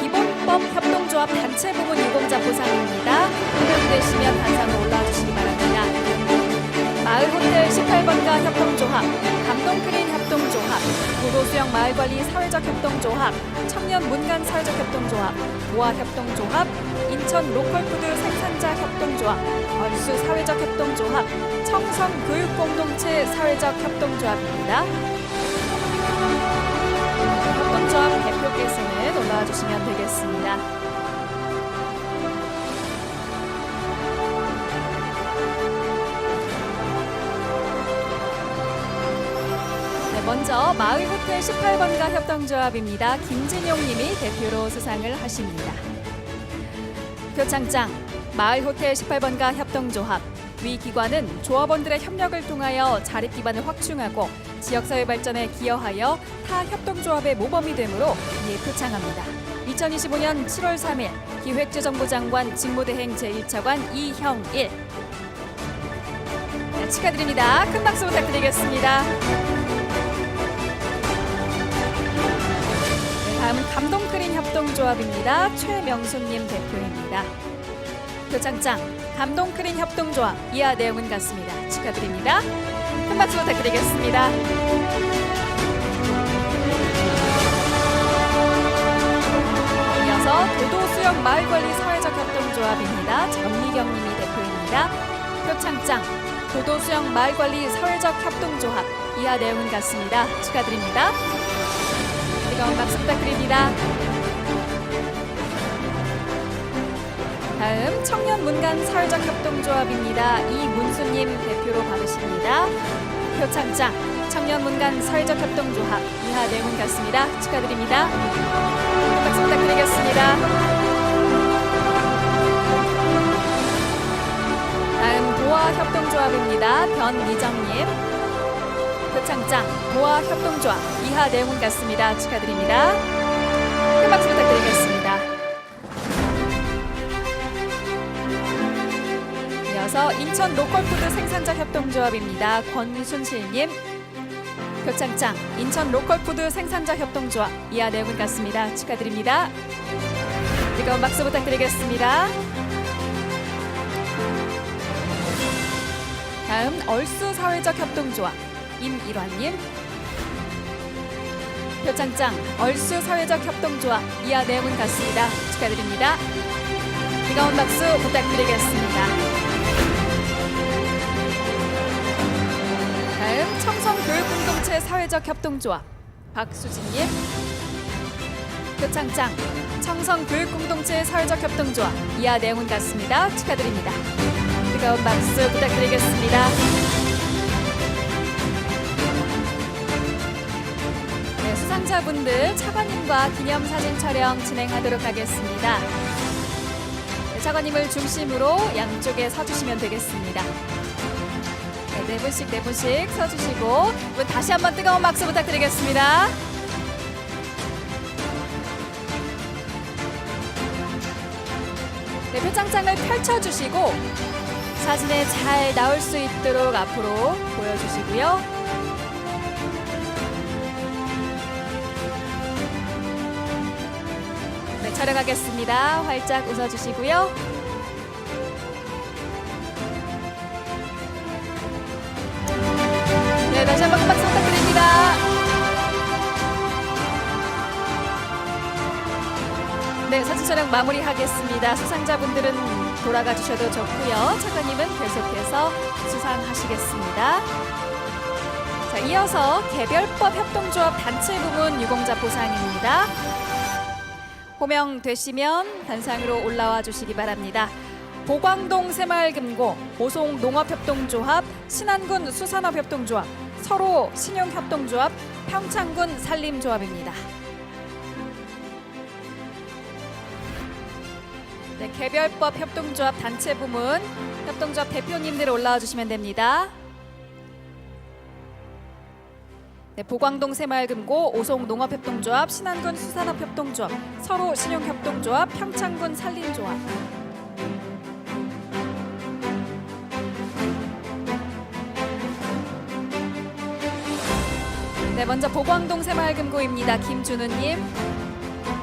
기본법 협동조합 단체 부문 유공자 보상입니다. 해당되시면 단상으로 올라와 주시기 바랍니다. 마을호텔 18번가 협동조합, 감동크린 협동조합, 도도수영 마을관리 사회적 협동조합, 청년 문간 사회적 협동조합, 보아 협동조합, 인천 로컬푸드 생산자 협동조합, 얼수 사회적 협동조합, 청성 교육공동체 사회적 협동조합입니다. 협동조합 대표께서는 올라와 주시면 되겠습니다. 먼저 마을호텔 18번가 협동조합입니다. 김진용 님이 대표로 수상을 하십니다. 표창장 마을호텔 18번가 협동조합. 위 기관은 조합원들의 협력을 통하여 자립 기반을 확충하고 지역사회 발전에 기여하여 타 협동조합의 모범이 되므로 이에 표창합니다. 2025년 7월 3일 기획재정부 장관 직무대행 제1차관 이형일. 네, 축하드립니다. 큰 박수 부탁드리겠습니다. 다음은 감동크린 협동조합입니다. 최명수님 대표입니다. 표창장 감동크린 협동조합. 이하 내용은 같습니다. 축하드립니다. 큰 박수 부탁드리겠습니다. 이어서 도도수영 마을관리 사회적 협동조합입니다. 전미경님이 대표입니다. 표창장 도도수영 마을관리 사회적 협동조합. 이하 내용은 같습니다. 축하드립니다. 뜨거운 박수 부탁드립니다. 다음 청년문간 사회적 협동조합입니다. 이문수님 대표로 받으십니다. 표창장 청년문간 사회적 협동조합. 이하 내용은 같습니다. 축하드립니다. 박수 부탁드리겠습니다. 다음 보아협동조합입니다. 변미정님. 표창장 보아협동조합. 이하 내용은 같습니다. 축하드립니다. 큰 박수 부탁드리겠습니다. 이어서 인천 로컬푸드 생산자 협동조합입니다. 권순실님. 표창장 인천 로컬푸드 생산자 협동조합. 이하 내용은 같습니다. 축하드립니다. 뜨거운 박수 부탁드리겠습니다. 다음 얼수 사회적 협동조합. 임일환님. 표창장 얼수 사회적 협동조합. 이하 내용은 같습니다. 축하드립니다. 뜨거운 박수 부탁드리겠습니다. 다음 청성교육공동체 사회적 협동조합. 박수진님. 표창장 청성교육공동체 사회적 협동조합. 이하 내용은 같습니다. 축하드립니다. 뜨거운 박수 부탁드리겠습니다. 네, 수상자분들 차관님과 기념사진 촬영 진행하도록 하겠습니다. 네, 차관님을 중심으로 양쪽에 서주시면 되겠습니다. 네 분씩 서주시고 다시 한번 뜨거운 박수 부탁드리겠습니다. 네, 표창장을 펼쳐주시고 사진에 잘 나올 수 있도록 앞으로 보여주시고요. 네, 촬영하겠습니다. 활짝 웃어주시고요. 네, 다시 한번 큰 박수 부탁드립니다. 네, 사진 촬영 마무리하겠습니다. 수상자분들은 돌아가 주셔도 좋고요. 차관님은 계속해서 수상하시겠습니다. 자, 이어서 개별법 협동조합 단체 부문 유공자 보상입니다. 호명되시면 단상으로 올라와 주시기 바랍니다. 보광동 새마을금고, 오송 농업협동조합, 신안군 수산업협동조합, 서로 신용협동조합, 평창군 산림조합입니다. 네, 개별법 협동조합 단체 부문 협동조합 대표님들 올라와 주시면 됩니다. 네, 보광동 새마을금고, 오송 농업협동조합, 신안군 수산업협동조합, 서로 신용협동조합, 평창군 산림조합. 네, 먼저 보광동 새마을금고입니다. 김준우님.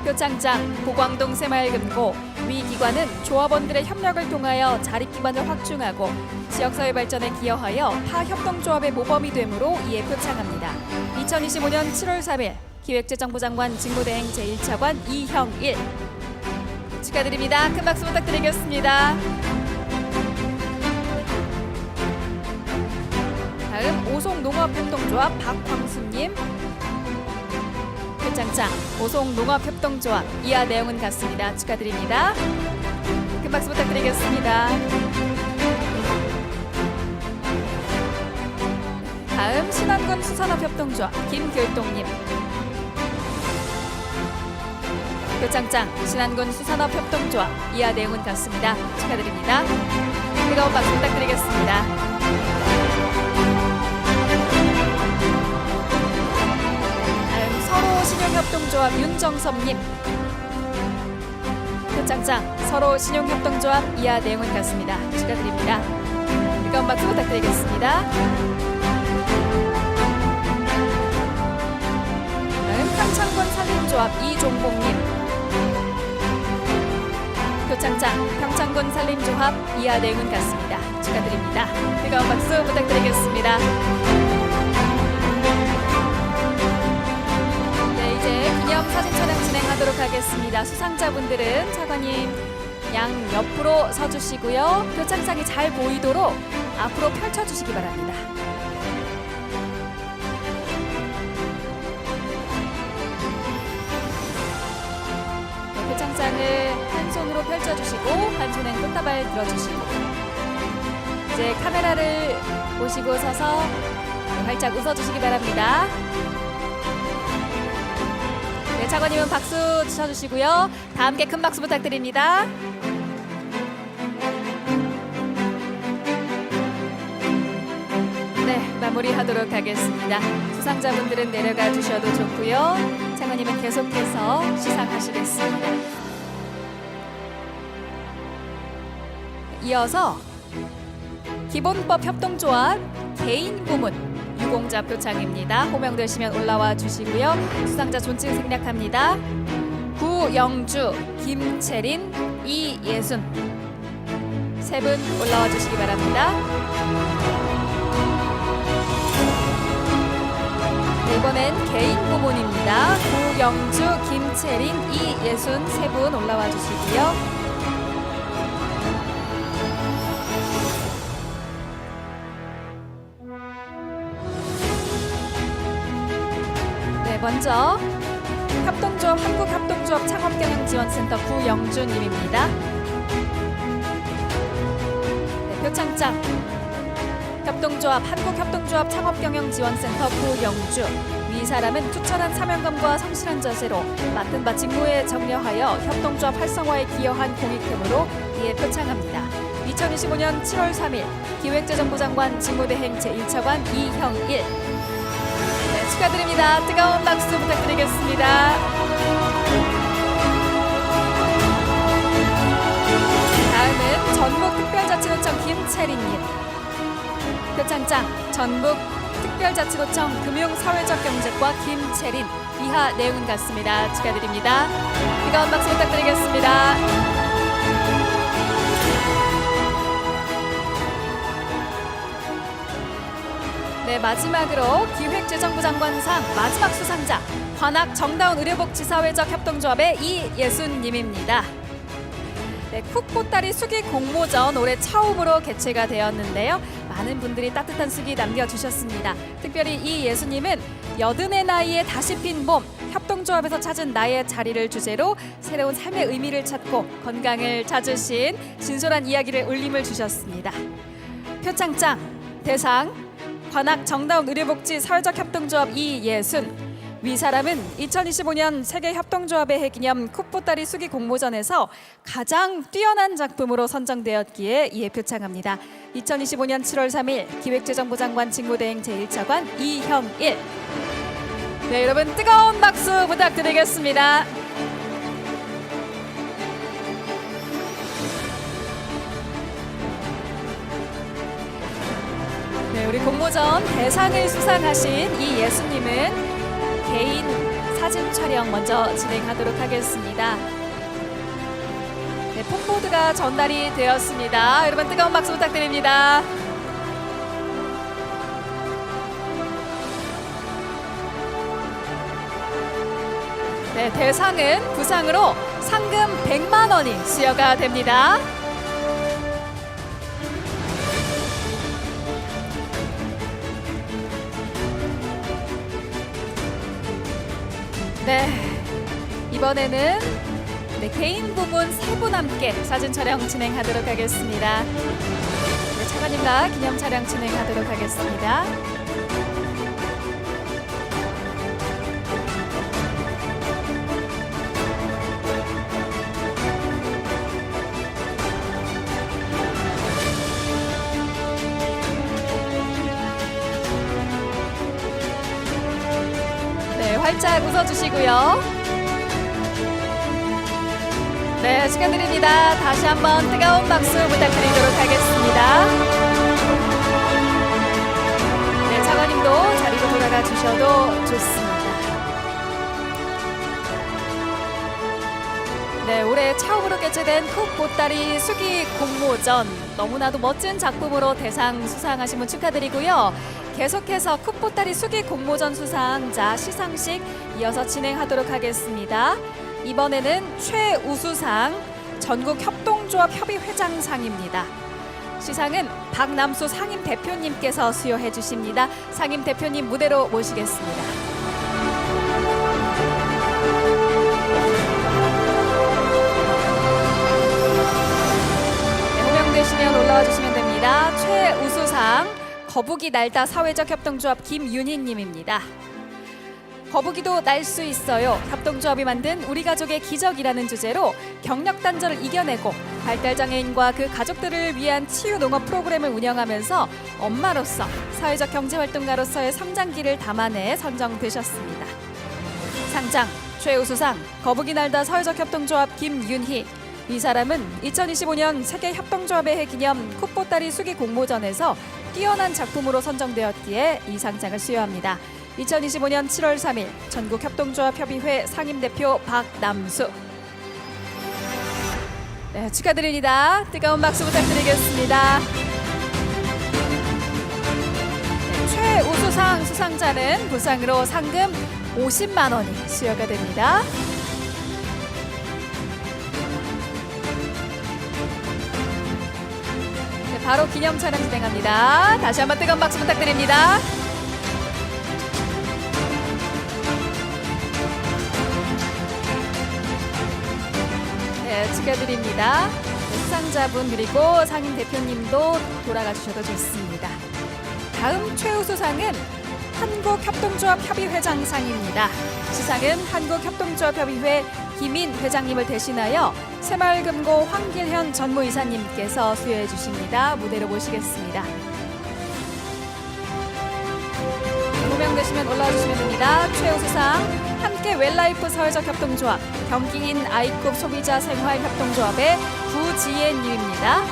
표창장 보광동 새마을금고. 위 기관은 조합원들의 협력을 통하여 자립기반을 확충하고 지역사회 발전에 기여하여 타 협동조합의 모범이 되므로 이에 표창합니다. 2025년 7월 3일 기획재정부 장관 직무대행 제1차관 이형일. 축하드립니다. 큰 박수 부탁드리겠습니다. 다음 오송 농업협동조합 박광수님. 표창장 오송 농업협동조합. 이하 내용은 같습니다. 축하드립니다. 큰 박수 부탁드리겠습니다. 다음 신안군 수산업협동조합 김길동님. 표창장 신안군 수산업협동조합. 이하 내용은 같습니다. 축하드립니다. 뜨거운 박수 부탁드리겠습니다. 서로 신용협동조합 윤정섭님. 표창장 서로 신용협동조합. 이하 내용은 같습니다. 축하드립니다. 뜨거운 박수 부탁드리겠습니다. 다음 평창군 산림조합 이종봉님. 표창장 평창군 산림조합. 이하 내용은 같습니다. 축하드립니다. 뜨거운 박수 부탁드리겠습니다. 기념 사진 촬영 진행하도록 하겠습니다. 수상자분들은 차관님 양 옆으로 서주시고요. 표창장이 잘 보이도록 앞으로 펼쳐주시기 바랍니다. 네, 표창장을 한 손으로 펼쳐주시고 한 손엔 꽃다발 들어주시고 이제 카메라를 보시고 서서 활짝 웃어주시기 바랍니다. 네, 차관님은 박수 쳐주시고요. 다 함께 큰 박수 부탁드립니다. 네, 마무리하도록 하겠습니다. 수상자분들은 내려가 주셔도 좋고요. 차관님은 계속해서 시상하시겠습니다. 이어서 기본법 협동조합 개인 부문 유공자 표창입니다. 호명되시면 올라와 주시고요. 수상자 존칭 생략합니다. 구영주, 김채린, 이예순 세 분 올라와 주시기 바랍니다. 네, 이번엔 개인 부문입니다. 구영주, 김채린, 이예순 세 분 올라와 주시고요. 먼저 협동조합 한국협동조합 창업경영지원센터 구영주님입니다. 네, 표창장 협동조합 한국협동조합 창업경영지원센터 고영주. 위 사람은 투철한 사명감과 성실한 자세로 맡은 바 직무에 정려하여 협동조합 활성화에 기여한 공익금으로 이에 표창합니다. 2025년 7월 3일 기획재정부 장관 직무대행 제1차관 이형일. 네, 축하드립니다. 뜨거운 박수 부탁드리겠습니다. 다음은 전북특별자치도청 김채린님. 표창장 전북특별자치도청 금융사회적 경제과 김채린. 이하 내용 같습니다. 축하드립니다. 뜨거운 박수 부탁드리겠습니다. 네, 마지막으로 기획재정부 장관상 마지막 수상자 관악 정다운 의료복지사회적 협동조합의 이예순님입니다. 네, 쿡보따리 수기 공모전 올해 처음으로 개최가 되었는데요. 많은 분들이 따뜻한 수기 남겨주셨습니다. 특별히 이예순님은 80의 나이에 다시 핀 봄, 협동조합에서 찾은 나의 자리를 주제로 새로운 삶의 의미를 찾고 건강을 찾으신 진솔한 이야기를 울림을 주셨습니다. 표창장 대상 관악 정다운 의료복지 사회적 협동조합 이예순. 위 사람은 2025년 세계협동조합의 해기념 쿡보따리 수기 공모전에서 가장 뛰어난 작품으로 선정되었기에 이에 표창합니다. 2025년 7월 3일 기획재정부 장관 직무대행 제1차관 이형일. 네, 여러분 뜨거운 박수 부탁드리겠습니다. 네, 우리 공모전 대상을 수상하신 이예수님은 개인 사진 촬영 먼저 진행하도록 하겠습니다. 네, 폰보드가 전달이 되었습니다. 여러분 뜨거운 박수 부탁드립니다. 네, 대상은 부상으로 상금 100만 원이 수여가 됩니다. 네, 이번에는 개인 부문 3분 함께 사진 촬영 진행하도록 하겠습니다. 네, 차관님과 기념 촬영 진행하도록 하겠습니다. 네, 활짝 웃어주시고요. 네, 축하드립니다. 다시 한번 뜨거운 박수 부탁드리도록 하겠습니다. 네, 차관님도 자리로 돌아가 주셔도 좋습니다. 네, 올해 처음으로 개최된 쿡보따리 수기 공모전. 너무나도 멋진 작품으로 대상 수상하신 분 축하드리고요. 계속해서 쿡보따리 수기 공모전 수상자 시상식 이어서 진행하도록 하겠습니다. 이번에는 최우수상 전국협동조합 협의회장상입니다. 시상은 박남수 상임대표님께서 수여해 주십니다. 상임대표님 무대로 모시겠습니다. 네, 호명되시면 올라와 주시면 됩니다. 최우수상 거북이 날다 사회적 협동조합 김윤희님입니다. 거북이도 날 수 있어요. 협동조합이 만든 우리 가족의 기적이라는 주제로 경력 단절을 이겨내고 발달장애인과 그 가족들을 위한 치유 농업 프로그램을 운영하면서 엄마로서 사회적 경제활동가로서의 성장기를 담아내 선정되셨습니다. 상장 최우수상 거북이 날다 사회적 협동조합 김윤희. 이 사람은 2025년 세계협동조합의 해기념 쿡보따리 수기 공모전에서 뛰어난 작품으로 선정되었기에 이 상장을 수여합니다. 2025년 7월 3일 전국협동조합협의회 상임대표 박남수. 네, 축하드립니다. 뜨거운 박수 부탁드리겠습니다. 네, 최우수상 수상자는 부상으로 상금 50만 원이 수여가 됩니다. 네, 바로 기념 촬영 진행합니다. 다시 한번 뜨거운 박수 부탁드립니다. 네, 축하드립니다. 수상자분 그리고 상임 대표님도 돌아가 주셔도 좋습니다. 다음 최우수상은 한국협동조합협의회장상입니다. 시상은 한국협동조합협의회 김인 회장님을 대신하여 새마을금고 황길현 전무이사님께서 수여해 주십니다. 무대로 모시겠습니다. 호명되시면 올라와 주시면 됩니다. 최우수상 함께 웰라이프 사회적 협동조합 경기인 아이쿱 소비자 생활 협동조합의 구지혜님입니다.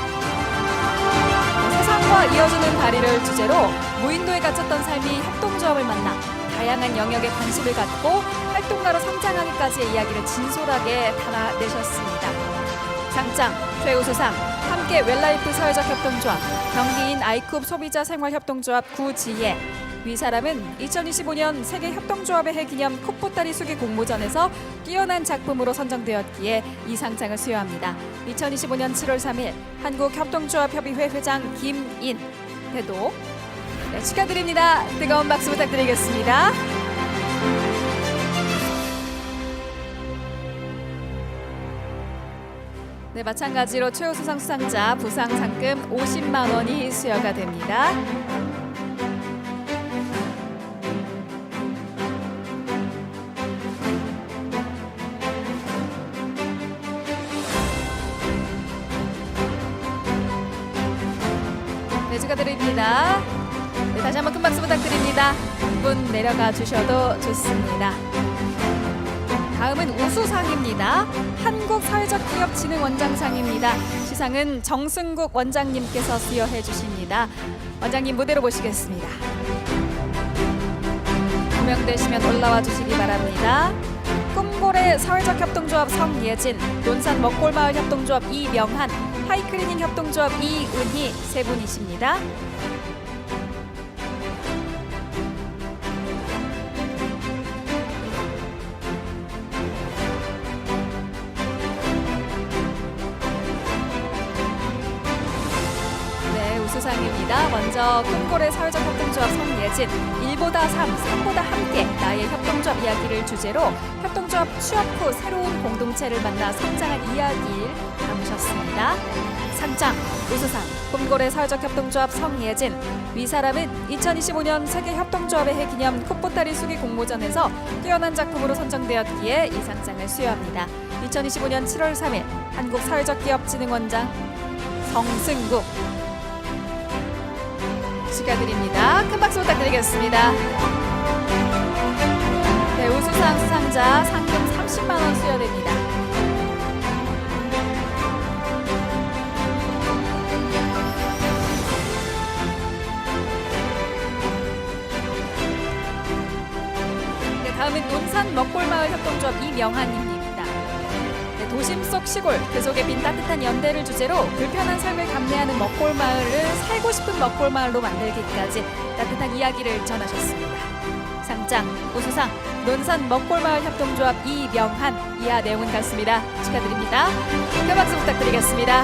세상과 이어지는 다리를 주제로 무인도에 갇혔던 삶이 협동조합을 만나 다양한 영역에 관심을 갖고 활동가로 성장하기까지의 이야기를 진솔하게 담아내셨습니다. 상장 최우수상 함께 웰라이프 사회적 협동조합 경기인 아이쿱 소비자 생활 협동조합 구지혜 위 사람은 2025년 세계 협동조합의 해 기념 콧보따리 수기 공모전에서 뛰어난 작품으로 선정되었기에 이 상장을 수여합니다. 2025년 7월 3일 한국협동조합협의회 회장 김인 대도 네, 축하드립니다. 뜨거운 박수 부탁드리겠습니다. 네, 마찬가지로 최우수상 수상자 부상 상금 50만 원이 수여가 됩니다. 네, 축하드립니다. 네, 다시 한번 큰 박수 부탁드립니다. 분 내려가 주셔도 좋습니다. 다음은 우수상입니다. 한국사회적기업진흥원장상입니다. 시상은 정승국 원장님께서 수여해 주십니다. 원장님 무대로 모시겠습니다. 호명되시면 올라와 주시기 바랍니다. 꿈고래 사회적협동조합 성예진, 논산 먹골마을 협동조합 이명한, 하이클리닝 협동조합 이은희 세 분이십니다. 네, 우수상입니다. 먼저 꿈고래 사회적 협동조합 성예진, 1보다 3, 3보다 함께 나의 협동조합 이야기를 주제로 협동조합 취업 후 새로운 공동체를 만나 성장한 이야기를 담으셨습니다. 상장, 우수상, 꿈고래 사회적 협동조합 성예진. 위 사람은 2025년 세계 협동조합의 해 기념 콧보따리 수기 공모전에서 뛰어난 작품으로 선정되었기에 이 상장을 수여합니다. 2025년 7월 3일 한국사회적기업진흥원장 정승국 축하드립니다. 큰 박수 부탁드리겠습니다. 네, 우수상 수상자 상금 30만 원 수여됩니다. 네, 다음은 논산 먹골마을 협동조합 이명한님입니다. 네, 도심 속 시골, 그 속에 빈 따뜻한 연대를 주제로 불편한 삶을 감내하는 먹골마을을 살고 싶은 먹골마을로 만들기까지 따뜻한 이야기를 전하셨습니다. 상장, 우수상, 논산 먹골마을 협동조합 이명한. 이하 내용은 같습니다. 축하드립니다. 큰 박수 부탁드리겠습니다.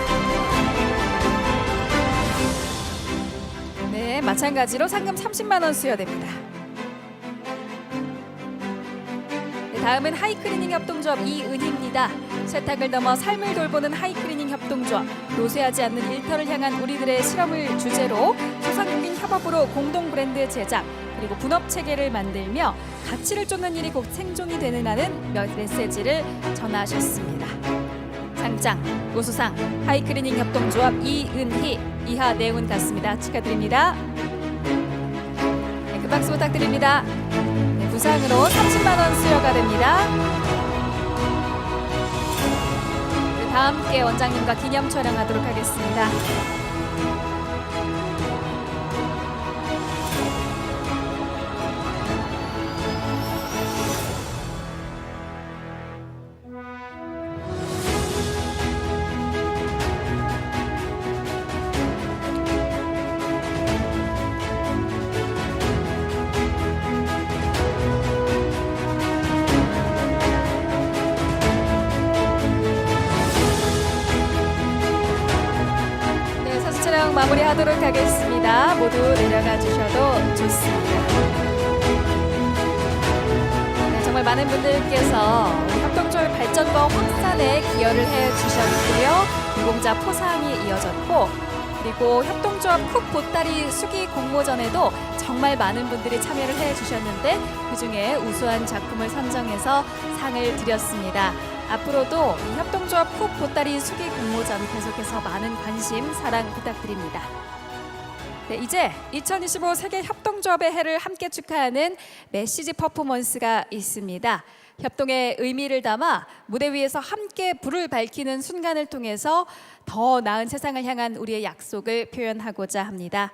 네, 마찬가지로 상금 30만 원 수여됩니다. 네, 다음은 하이클리닝 협동조합 이은희입니다. 세탁을 넘어 삶을 돌보는 하이클리닝 협동조합, 노쇠하지 않는 일터를 향한 우리들의 실험을 주제로 소상공인 협업으로 공동 브랜드 제작, 그리고 분업 체계를 만들며 가치를 쫓는 일이 곧 생존이 되는 하는 메시지를 전하셨습니다. 상장, 우수상, 하이클리닝 협동조합 이은희. 이하 내용은 같습니다. 축하드립니다. 네, 큰 박수 부탁드립니다. 네, 부상으로 30만 원 수여가 됩니다. 네, 다 함께 원장님과 기념 촬영하도록 하겠습니다. 마무리하도록 하겠습니다. 모두 내려가 주셔도 좋습니다. 네, 정말 많은 분들께서 협동조합 발전과 확산에 기여를 해 주셨고요. 유공자 포상이 이어졌고, 그리고 협동조합 쿡 보따리 수기 공모전에도 정말 많은 분들이 참여를 해주셨는데 그중에 우수한 작품을 선정해서 상을 드렸습니다. 앞으로도 이 협동조합 쿡 보따리 수기 공모전 계속해서 많은 관심, 사랑 부탁드립니다. 네, 이제 2025 세계 협동조합의 해를 함께 축하하는 메시지 퍼포먼스가 있습니다. 협동의 의미를 담아 무대 위에서 함께 불을 밝히는 순간을 통해서 더 나은 세상을 향한 우리의 약속을 표현하고자 합니다.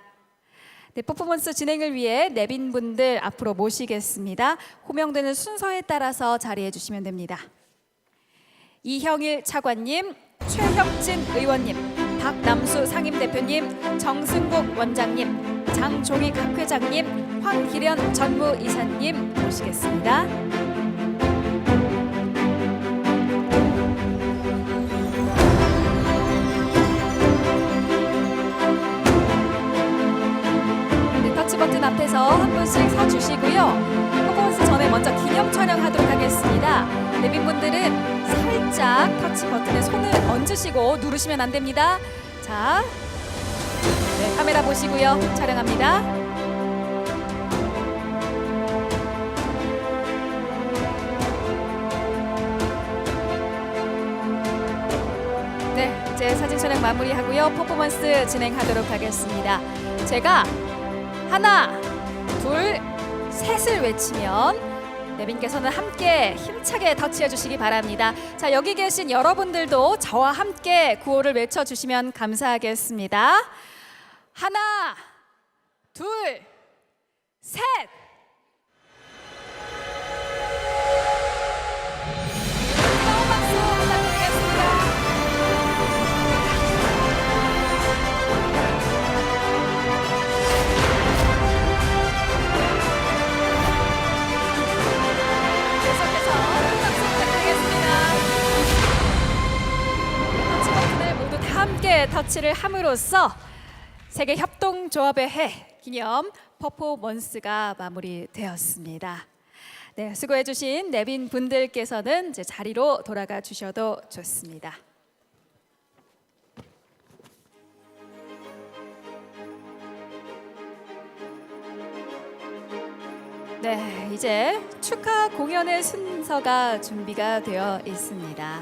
네, 퍼포먼스 진행을 위해 내빈분들 앞으로 모시겠습니다. 호명되는 순서에 따라서 자리해 주시면 됩니다. 이형일 차관님, 최혁진 의원님, 박남수 상임대표님, 정승국 원장님, 장종익 학회장님, 황기련 전무이사님 모시겠습니다. 버튼 앞에서 한 분씩 서주시고요. 퍼포먼스 전에 먼저 기념 촬영하도록 하겠습니다. 내빈분들은 살짝 터치 버튼에 손을 얹으시고 누르시면 안 됩니다. 자, 네, 카메라 보시고요. 촬영합니다. 네, 이제 사진 촬영 마무리하고요. 퍼포먼스 진행하도록 하겠습니다. 제가 하나, 둘, 셋을 외치면 내빈께서는 함께 힘차게 터치해 주시기 바랍니다. 자, 여기 계신 여러분들도 저와 함께 구호를 외쳐주시면 감사하겠습니다. 하나, 둘, 셋! 뜨거운 박수 부탁드리겠습니다. 함께 터치를 함으로써 세계 협동조합의 해 기념 퍼포먼스가 마무리되었습니다. 네, 수고해주신 내빈 분들께서는 이제 자리로 돌아가 주셔도 좋습니다. 네, 이제 축하 공연의 순서가 준비가 되어 있습니다.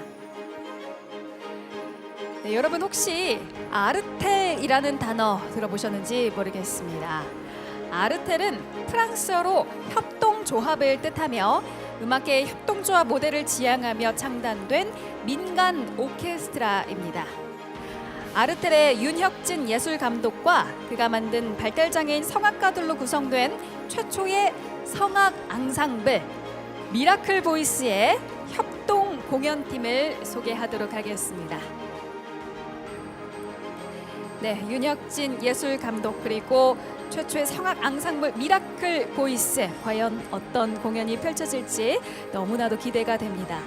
네, 여러분 혹시 아르텔이라는 단어 들어보셨는지 모르겠습니다. 아르텔은 프랑스어로 협동조합을 뜻하며 음악계의 협동조합 모델을 지향하며 창단된 민간 오케스트라입니다. 아르텔의 윤혁진 예술감독과 그가 만든 발달장애인 성악가들로 구성된 최초의 성악 앙상블 미라클 보이스의 협동 공연팀을 소개하도록 하겠습니다. 네, 윤혁진 예술 감독 그리고 최초의 성악 앙상블 미라클 보이스, 과연 어떤 공연이 펼쳐질지 너무나도 기대가 됩니다.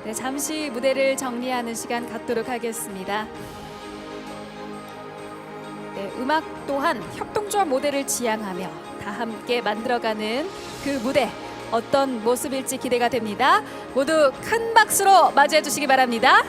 네, 잠시 무대를 정리하는 시간 갖도록 하겠습니다. 네, 음악 또한 협동조합 모델을 지향하며 다 함께 만들어가는 그 무대 어떤 모습일지 기대가 됩니다. 모두 큰 박수로 맞이해 주시기 바랍니다.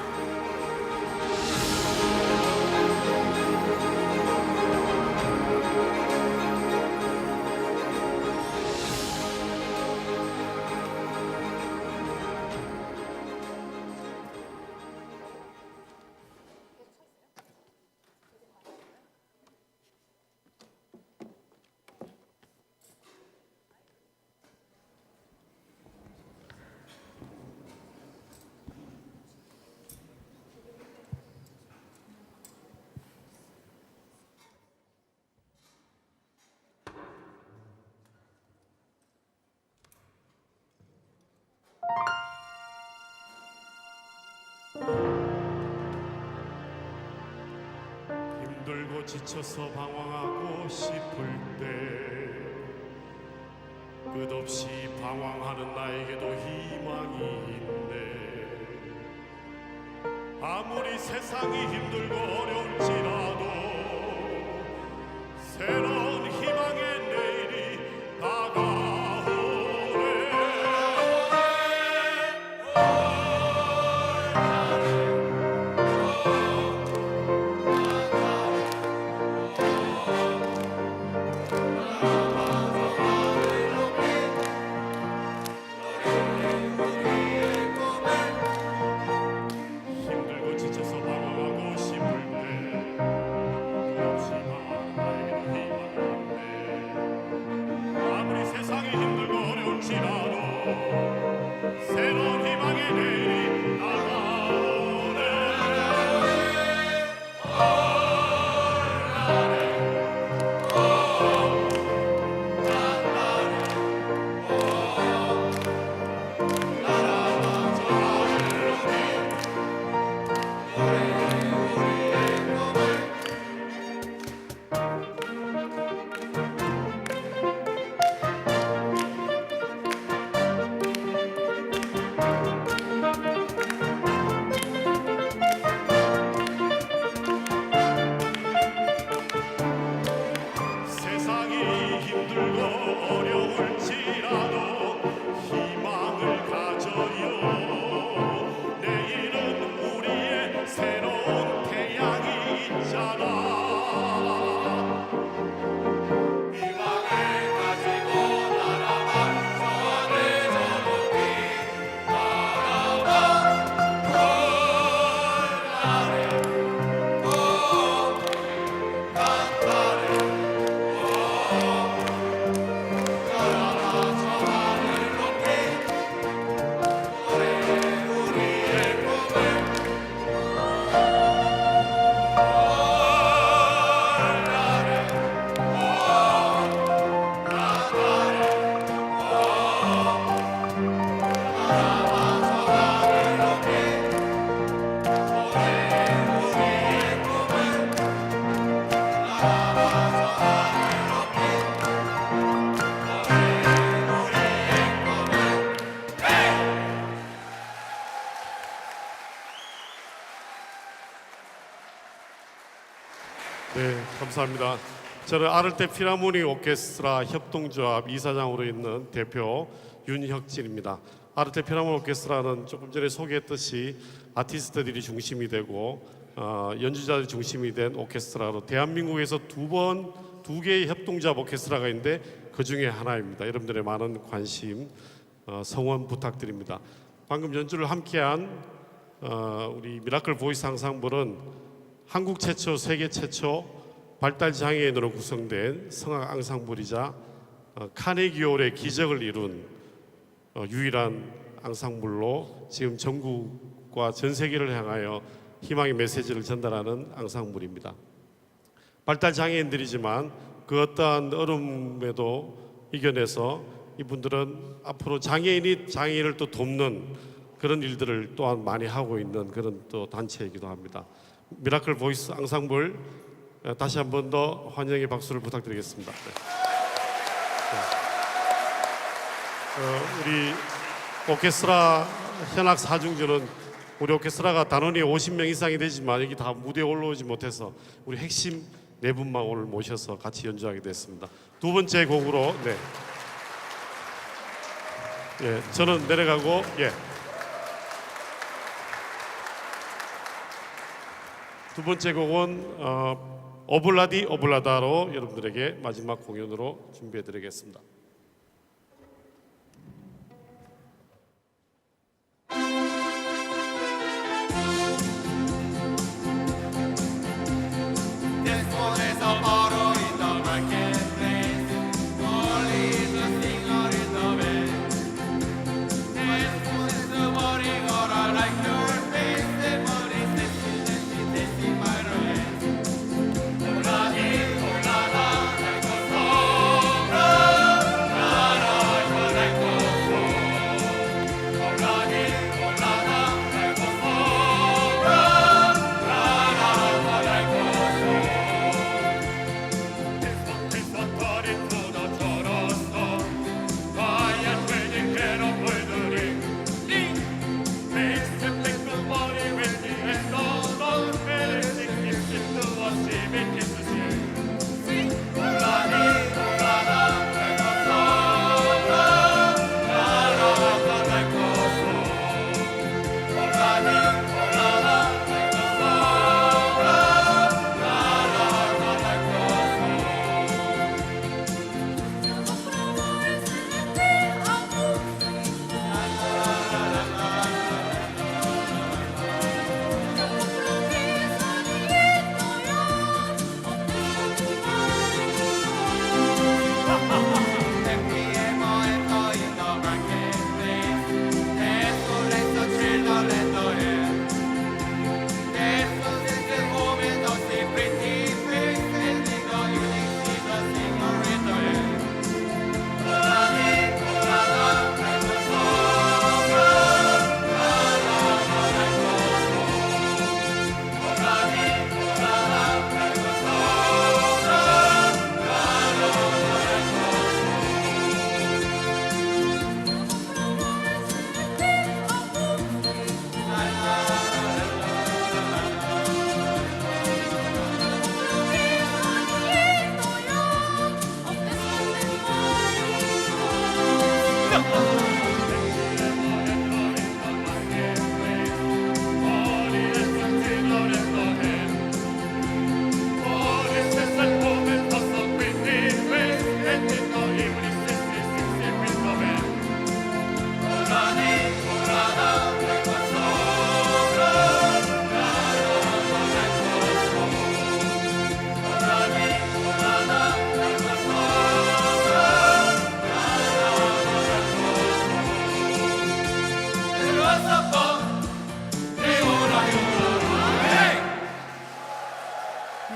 힘들고 지쳐서 방황하고 싶을 때 끝없이 방황하는 나에게도 희망이 있네. 아무리 세상이 힘들고 어려울지라도 새로운 희망의 내일이 다가오네. 올지라도 새로운 희망의 내일이 다가오네. 세상이 힘들고 어려울지라도 희망을 가져요. 내일은 우리의 새로운 태양이 있잖아. 희망을 가지고 날아갈 전에 저 높이 바라봐. 홀라래 간다래 네, 감사합니다. 저는 아르테 필하모닉 오케스트라 협동조합 이사장으로 있는 대표 윤혁진입니다. 아르테 필하모닉 오케스트라는 조금 전에 소개했듯이 아티스트들이 중심이 되고 연주자들이 중심이 된 오케스트라로 대한민국에서 두 개의 협동조합 오케스트라가 있는데 그 중에 하나입니다. 여러분들의 많은 관심, 성원 부탁드립니다. 방금 연주를 함께한 우리 미라클 보이스 앙상블은 한국 최초, 세계 최초 발달 장애인으로 구성된 성악 앙상블이자 카네기홀의 기적을 이룬 유일한 앙상블로 지금 전국과 전 세계를 향하여 희망의 메시지를 전달하는 앙상블입니다. 발달 장애인들이지만 그 어떠한 어려움에도 이겨내서 이분들은 앞으로 장애인이 장애인을 또 돕는 그런 일들을 또한 많이 하고 있는 그런 또 단체이기도 합니다. 미라클 보이스 앙상블 다시 한 번 더 환영의 박수를 부탁드리겠습니다. 네. 우리 오케스트라 현악 사중주는 우리 오케스트라가 단원이 50명 이상이 되지만 여기 다 무대에 올라오지 못해서 우리 핵심 네 분만 오늘 모셔서 같이 연주하게 됐습니다. 두 번째 곡으로 저는 내려가고 두 번째 곡은 오블라디 오블라다로 여러분들에게 마지막 공연으로 준비해드리겠습니다. Obladi, oblada,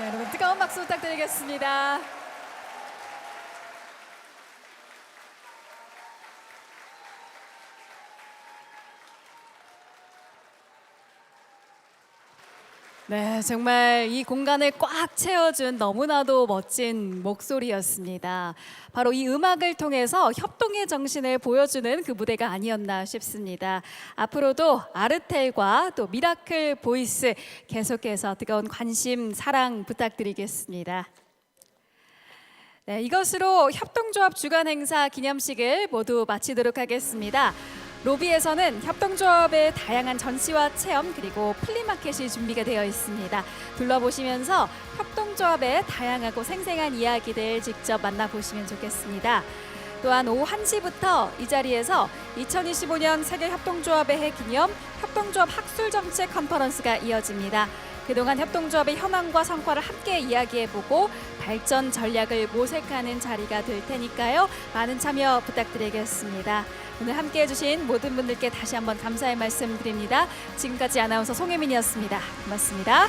네, 여러분 뜨거운 박수 부탁드리겠습니다. 네, 정말 이 공간을 꽉 채워준 너무나도 멋진 목소리였습니다. 바로 이 음악을 통해서 협동의 정신을 보여주는 그 무대가 아니었나 싶습니다. 앞으로도 아르텔과 또 미라클 보이스 계속해서 뜨거운 관심, 사랑 부탁드리겠습니다. 네, 이것으로 협동조합 주간 행사 기념식을 모두 마치도록 하겠습니다. 로비에서는 협동조합의 다양한 전시와 체험 그리고 플리마켓이 준비가 되어 있습니다. 둘러보시면서 협동조합의 다양하고 생생한 이야기들 직접 만나보시면 좋겠습니다. 또한 오후 1시부터 이 자리에서 2025년 세계협동조합의 해 기념 협동조합 학술정책 컨퍼런스가 이어집니다. 그동안 협동조합의 현황과 성과를 함께 이야기해보고 발전 전략을 모색하는 자리가 될 테니까요. 많은 참여 부탁드리겠습니다. 오늘 함께해 주신 모든 분들께 다시 한번 감사의 말씀 드립니다. 지금까지 아나운서 송혜민이었습니다. 고맙습니다.